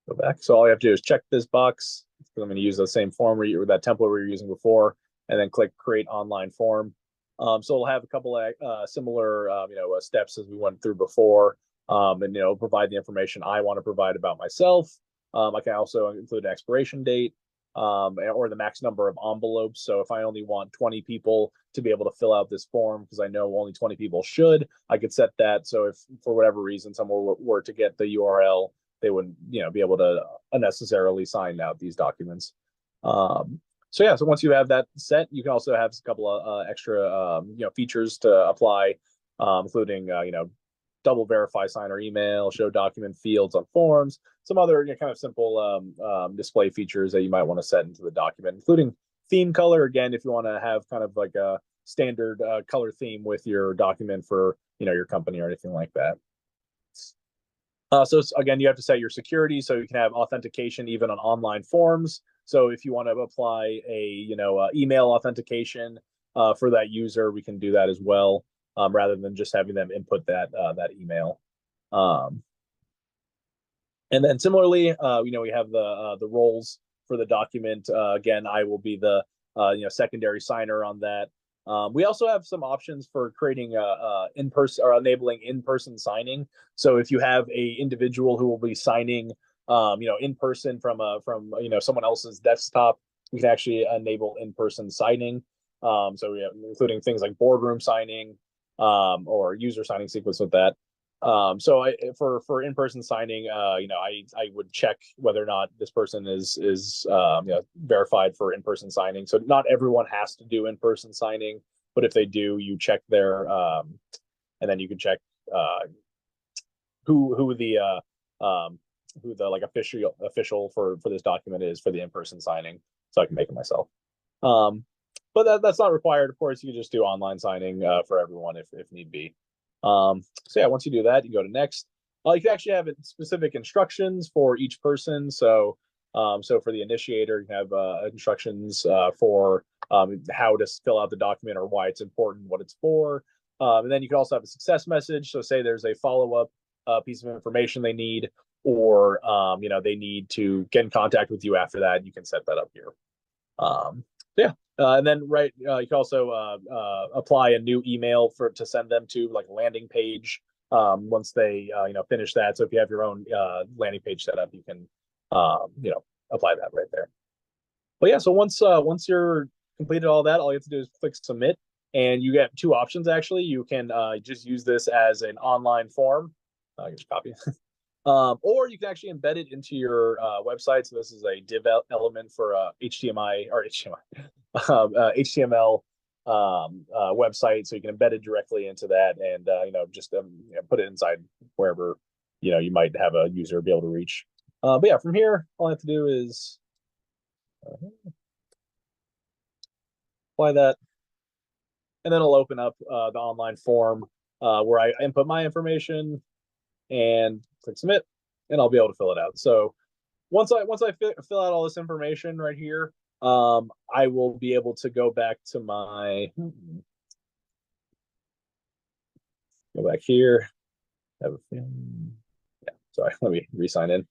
go back. So all you have to do is check this box. I'm going to use the same form or that template we were using before, and then click create online form. So we'll have a couple of similar steps as we went through before, and provide the information I want to provide about myself. I can also include an expiration date, or the max number of envelopes. So if I only want 20 people to be able to fill out this form, because I know only 20 people should, I could set that. So if for whatever reason someone were to get the URL, they wouldn't be able to unnecessarily sign out these documents. So yeah, so once you have that set, you can also have a couple of extra features to apply, including double verify signer email, show document fields on forms, some other kind of simple display features that you might want to set into the document, including theme color. Again, if you want to have kind of like a standard color theme with your document for your company or anything like that. So again, you have to set your security, so you can have authentication even on online forms. So if you want to apply a email authentication for that user, we can do that as well, rather than just having them input that email. And then similarly, we have the roles for the document. Again, I will be the secondary signer on that. We also have some options for creating in-person or enabling in-person signing. So if you have a individual who will be signing, in person from someone else's desktop, we can actually enable in-person signing. So we have including things like boardroom signing, or user signing sequence with that. So for in-person signing, I would check whether or not this person is verified for in-person signing. So not everyone has to do in-person signing, but if they do, you check their and then you can check who the like official for this document is for the in-person signing, so I can make it myself. But that's not required. Of course, you can just do online signing for everyone if need be. So yeah, once you do that, you go to next. You can actually have specific instructions for each person. So for the initiator, you have instructions for how to fill out the document or why it's important, what it's for. And then you can also have a success message. So say there's a follow-up piece of information they need, or they need to get in contact with you after that, you can set that up here. Yeah. And then you can also apply a new email to send them to, like a landing page once they finish that. So if you have your own landing page set up, you can apply that right there. But yeah, so once you're completed all that, all you have to do is click submit, And you get two options, actually. You can just use this as an online form. I can just copy it. Or you can actually embed it into your website. So this is a div element for HTML website. So you can embed it directly into that, and just put it inside wherever you might have a user be able to reach. But yeah, from here, all I have to do is apply that, and then it'll open up the online form where I input my information and click submit, and I'll be able to fill it out. So once I fill out all this information right here, I will be able to go back to my back here. Yeah, sorry, let me re-sign in.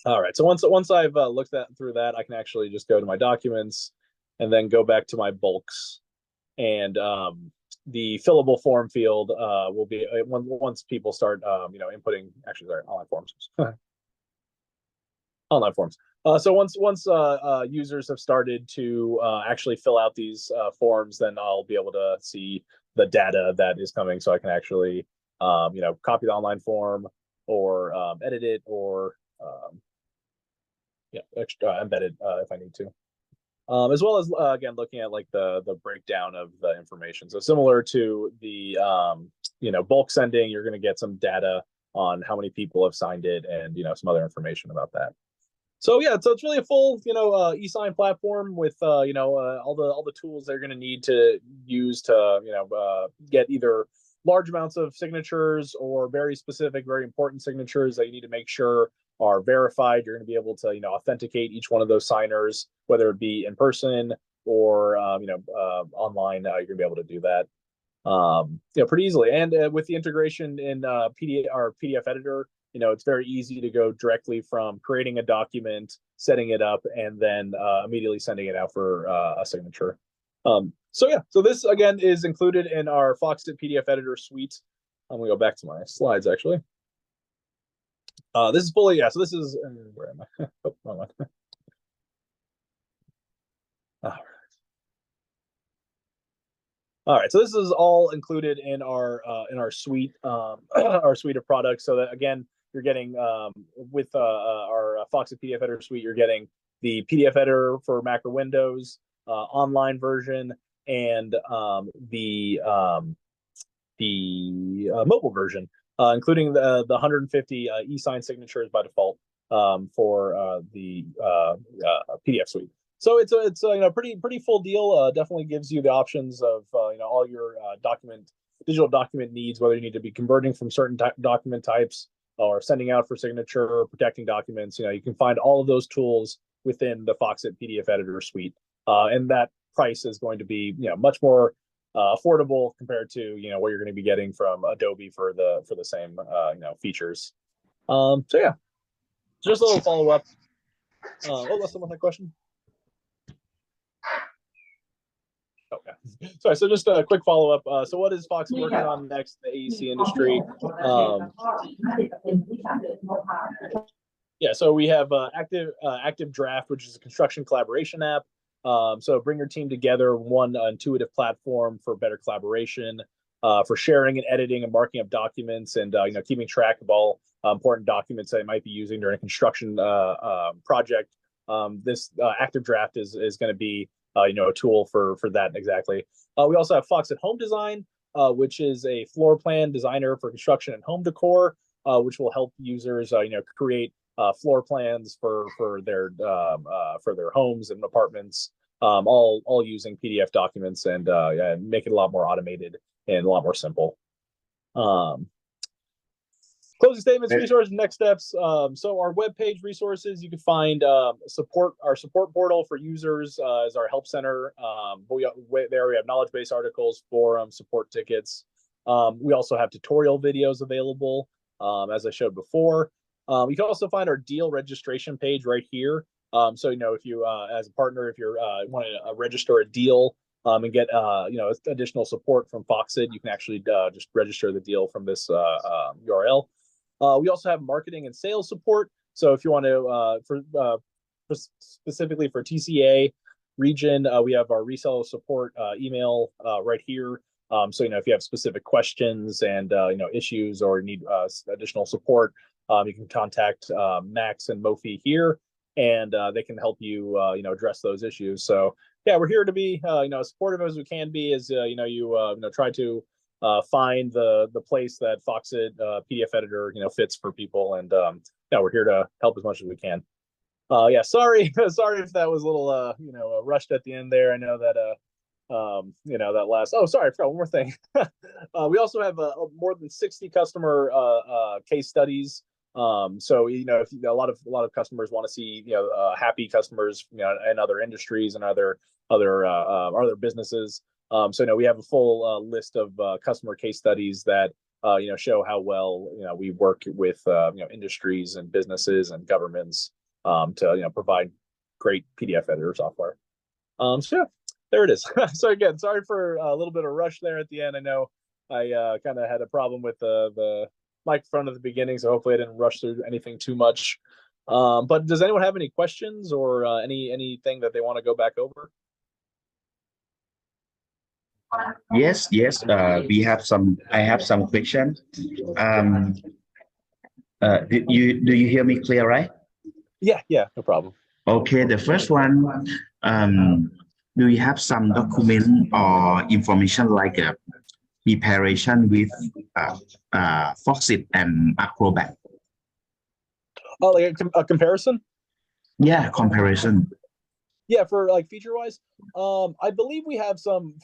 All right, so once I've looked through that, I can actually just go to my documents and then go back to my bulks, and the fillable form field will be once people start inputting. Actually, sorry, online forms. Online forms. So once users have started to actually fill out these forms, then I'll be able to see the data that is coming, so I can actually copy the online form or edit it, or embed it if I need to. As well as again looking at like the breakdown of the information. So similar to the bulk sending, you're going to get some data on how many people have signed it, and some other information about that. So yeah, so it's really a full e-sign platform with all the tools they're going to need to use to get either large amounts of signatures or very specific, very important signatures that you need to make sure are verified. You're going to be able to authenticate each one of those signers, whether it be in person or online. You're going to be able to do that pretty easily. And with the integration in PDF editor, it's very easy to go directly from creating a document, setting it up, and then immediately sending it out for a signature. So yeah, so this again is included in our Foxit PDF editor suite. I'm gonna go back to my slides actually. This is fully, so this is, where am I? Oh, wrong one. All right, so this is all included in our suite, our suite of products. So that again, you're getting with our Foxit PDF editor suite, you're getting the PDF editor for Mac or Windows, online version, and the mobile version, including the 150 e-sign signatures by default for the PDF suite. So it's a pretty full deal. Definitely gives you the options of all your digital document needs, whether you need to be converting from certain document types or sending out for signature or protecting documents. You can find all of those tools within the Foxit PDF editor suite, and that price is going to be much more affordable compared to what you're going to be getting from Adobe for the same features. So yeah, just a little follow up. Unless someone had a question. Okay, sorry. So just a quick follow up. So what is Foxit working on next in the AEC industry? Yeah, so we have Active Draft, which is a construction collaboration app. So bring your team together, one intuitive platform for better collaboration, for sharing and editing and marking up documents, and keeping track of all important documents that you might be using during a construction project. This Active Draft is going to be a tool for that exactly. We also have Foxit Home Design, which is a floor plan designer for construction and home decor, which will help users create floor plans for their homes and apartments, all using PDF documents, and make it a lot more automated and a lot more simple. Closing statements, resources, next steps. So our webpage resources, you can find our support portal for users as our help center. There we have knowledge base articles, forums, support tickets. We also have tutorial videos available, as I showed before. You can also find our deal registration page right here. So if you, as a partner, if you want to register a deal and get additional support from Foxit, you can actually just register the deal from this URL. We also have marketing and sales support. So if you want to, specifically for TCA region, we have our reseller support email right here. So, if you have specific questions and, issues or need additional support, you can contact Max and Mofi here, and they can help you, address those issues. So, yeah, we're here to be, as supportive as we can be as, try to find the place that Foxit PDF editor, fits for people. And, we're here to help as much as we can. Yeah, sorry if that was a little, rushed at the end there. I know that, that last, oh, sorry, I forgot one more thing. We also have more than 60 customer case studies. So, if a lot of customers want to see, happy customers, in other industries and other businesses. So, we have a full list of customer case studies that, show how well, we work with, industries and businesses and governments to, provide great PDF editor software. So yeah, there it is. So again, sorry for a little bit of rush there at the end. I know I kind of had a problem with the microphone at the beginning, so hopefully I didn't rush through anything too much. But does anyone have any questions or anything that they want to go back over? Yes. We have some. I have some questions. Do you hear me clear, right? Yeah, no problem. Okay, the first one, do you have some document or information like a preparation with Foxit and Acrobat? Oh, like a comparison? Yeah, comparison. Yeah, for like feature wise, I believe we have some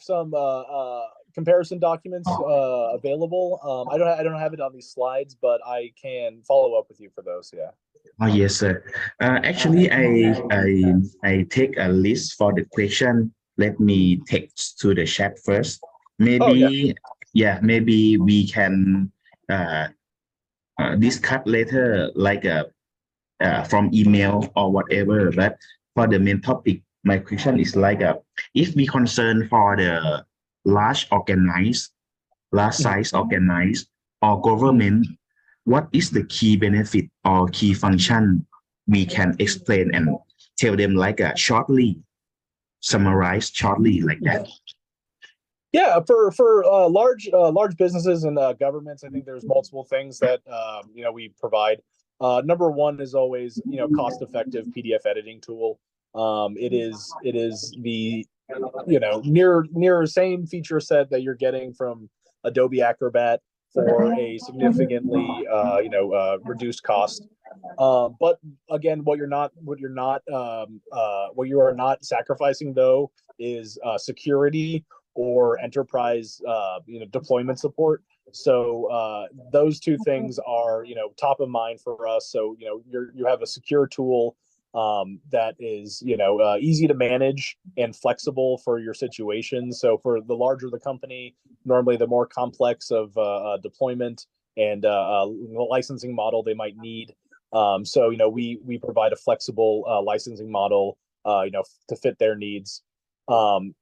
comparison documents available. I don't have it on these slides, but I can follow up with you for those. Yeah. Oh yes, sir. Actually, I take a list for the question. Let me text to the chat first. Maybe maybe we can discuss later, like from email or whatever. But for the main topic, my question is like if we concern for the large size organized or government, what is the key benefit or key function we can explain and tell them like shortly, summarize shortly like that? Yeah, for large businesses and governments, I think there's multiple things that we provide. Number one is always cost-effective PDF editing tool. It is the near same feature set that you're getting from Adobe Acrobat for a significantly reduced cost. But again, what you are not sacrificing though is security or enterprise deployment support. So those two things are top of mind for us. So you have a secure tool that is easy to manage and flexible for your situation. So for the larger the company, normally the more complex of deployment and licensing model they might need. So we provide a flexible licensing model to fit their needs. Again,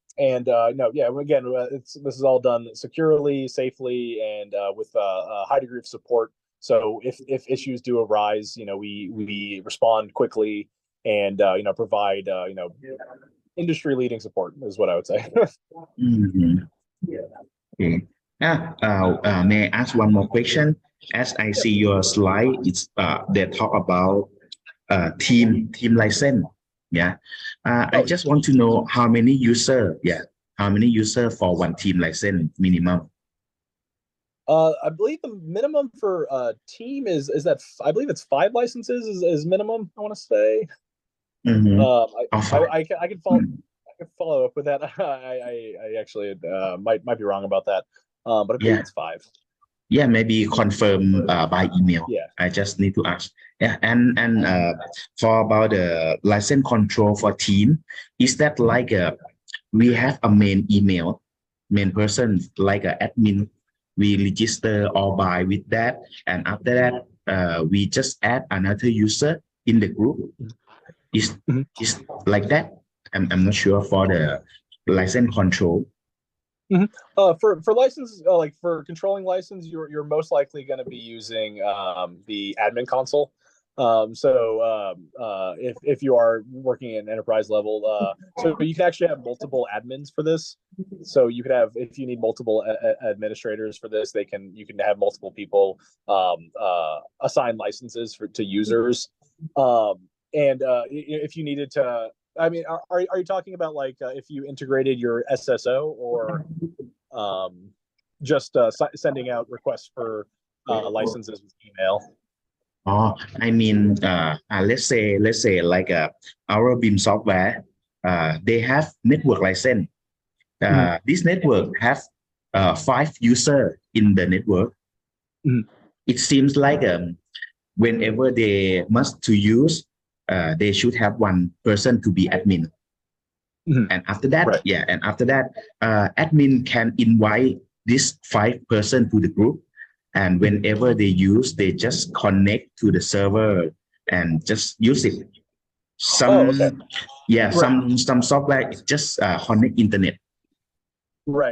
this is all done securely, safely, and with a high degree of support. So if issues do arise, we respond quickly and provide industry leading support is what I would say. Okay. May I ask one more question? As I see your slide, it's they talk about team license. Yeah. I just want to know how many user. Yeah. How many user for one team license minimum? I believe the minimum for team is that I believe it's 5 licenses is minimum. I want to say. I can follow up with that. I actually might be wrong about that. But I believe it's 5. Yeah, maybe confirm by email. Yeah. I just need to ask. Yeah, and for about the license control for team, is that like we have a main email, main person like a admin, we register or buy with that, and after that we just add another user in the group. Is like that? I'm not sure for the license control. For license, like for controlling license, you're most likely going to be using the admin console. If you are working at an enterprise level, so you can actually have multiple admins for this. So you could have, if you need multiple administrators for this, you can have multiple people assign licenses to users. If you needed to, I mean, are you talking about like if you integrated your SSO or just sending out requests for licenses with email? Oh, I mean, let's say like our BIM software, they have network license. This network have 5 users in the network. It seems like whenever they must to use, they should have 1 person to be admin. And after that, admin can invite this 5 person to the group. And whenever they use, they just connect to the server and just use it. Some software just connect internet.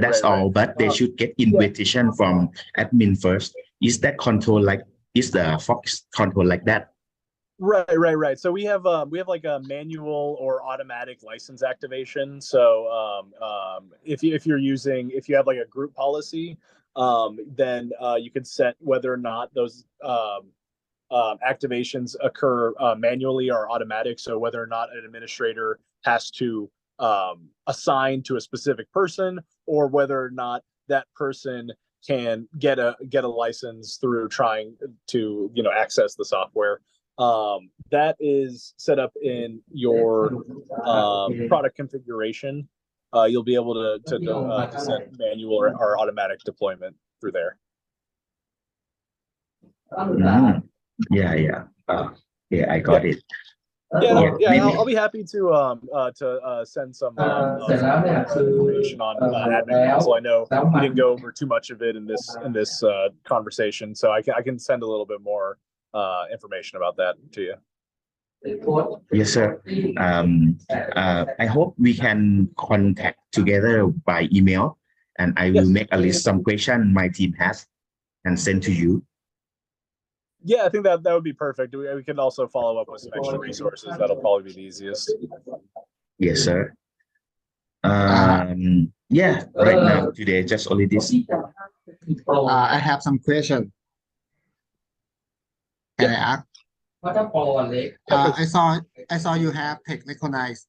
That's all. But they should get invitation from admin first. Is that control like? Is the Fox control like that? Right. So we have like a manual or automatic license activation. So if you have like a group policy, then you can set whether or not those activations occur manually or automatic. So whether or not an administrator has to assign to a specific person, or whether or not that person can get a license through trying to access the software. That is set up in your product configuration. You'll be able to set manual or automatic deployment through there. Yeah, I got it. I'll be happy to send some information on admin console. I know we didn't go over too much of it in this conversation, so I can send a little bit more information about that to you. Yes, sir. I hope we can contact together by email, and I will make a list some question my team has and send to you. Yeah, I think that would be perfect. We can also follow up with some extra resources. That'll probably be the easiest. Yes, sir. Yeah, right now today just only this. I have some question. Can I ask? I saw you have text recognize.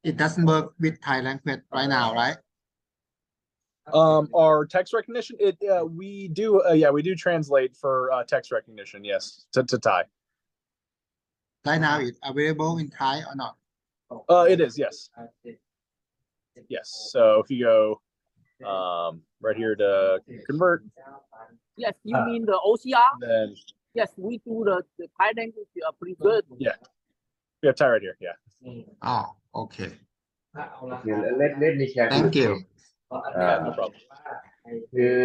It doesn't work with Thai language right now, right? Our text recognition, we do translate for text recognition, yes, to Thai. Right now, it's available in Thai or not? It is, yes. Yes. So if you go right here to convert. Yes, you mean the OCR? Then yes, we do the Thai language pretty good. Yeah. We have Thai right here, yeah. Oh, okay. Let me share. Thank you. No problem. คือ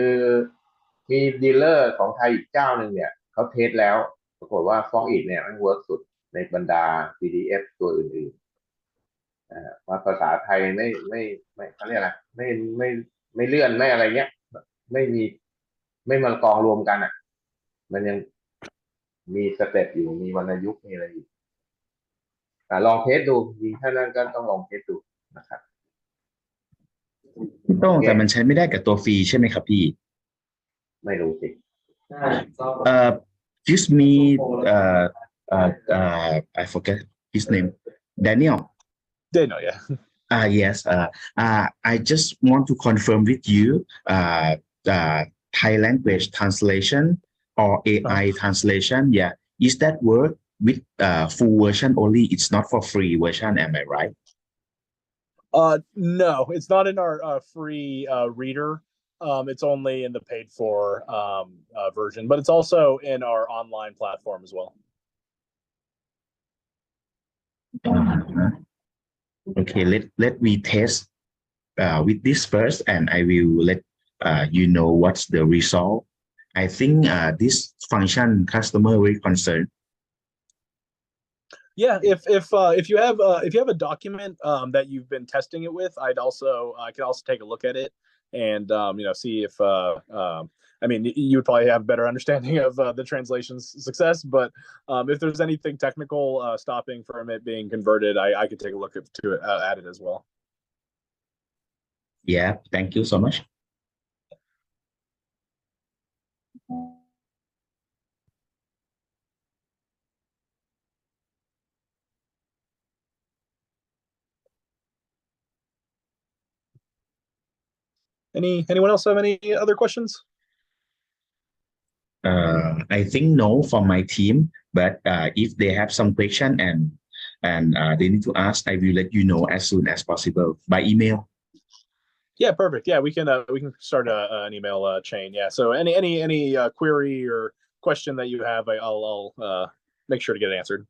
มีดีลเลอร์ของไทยอีกเจ้าหนึ่งเนี่ยเขาเทสแล้วปรากฏว่าFoxitเนี่ยมันเวิร์กสุดในบรรดา PDF ตัวอื่นๆว่าภาษาไทยไม่เขาเรียกอะไรไม่เลื่อนไม่อะไรเงี้ยไม่มากองรวมกันอ่ะมันยังมีสเต็ปอยู่มีวรรณยุกต์มีอะไรอยู่ลองเทสดูยิงถ้านั่นก็ต้องลองเทสดูนะครับพี่ต้องแต่มันใช้ไม่ได้กับตัวฟรีใช่ไหมครับพี่ไม่รู้สิGive me I forget his name Daniel, yeah. Yes, I just want to confirm with you Thai language translation or AI translation, yeah, is that work with full version only? It's not for free version, am I right? No, it's not in our free reader. It's only in the paid for version, but it's also in our online platform as well. Okay, let me test with this first, and I will let you know what's the result. I think this function customer very concerned. Yeah, if you have a document that you've been testing it with, I can also take a look at it and see if I mean, you would probably have a better understanding of the translation's success, but if there's anything technical stopping from it being converted, I could take a look at it as well. Yeah, thank you so much. Anyone else have any other questions? I think no from my team, but if they have some question and they need to ask, I will let you know as soon as possible by email. Yeah, perfect. Yeah, we can start an email chain. Yeah. So any query or question that you have, I'll make sure to get it answered.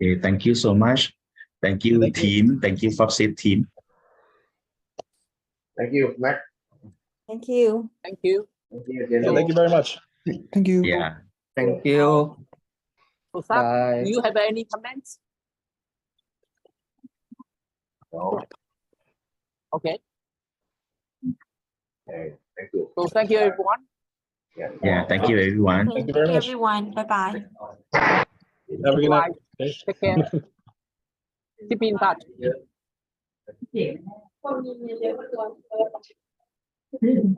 Okay, thank you so much. Thank you, Thank you. team. Thank you, Foxit team. Thank you, Max. Thank you. Thank you. Thank you, Yeah, Jenny. thank you very much. Thank you. Yeah. Thank you. So, Sab, Bye. do you have any comments? No. Okay. Okay, thank you. So thank you, everyone. Yeah, thank you, everyone. Thank you very much. Everyone. Bye-bye. Have a good night. Okay. Take care. Keep in touch. Hmm.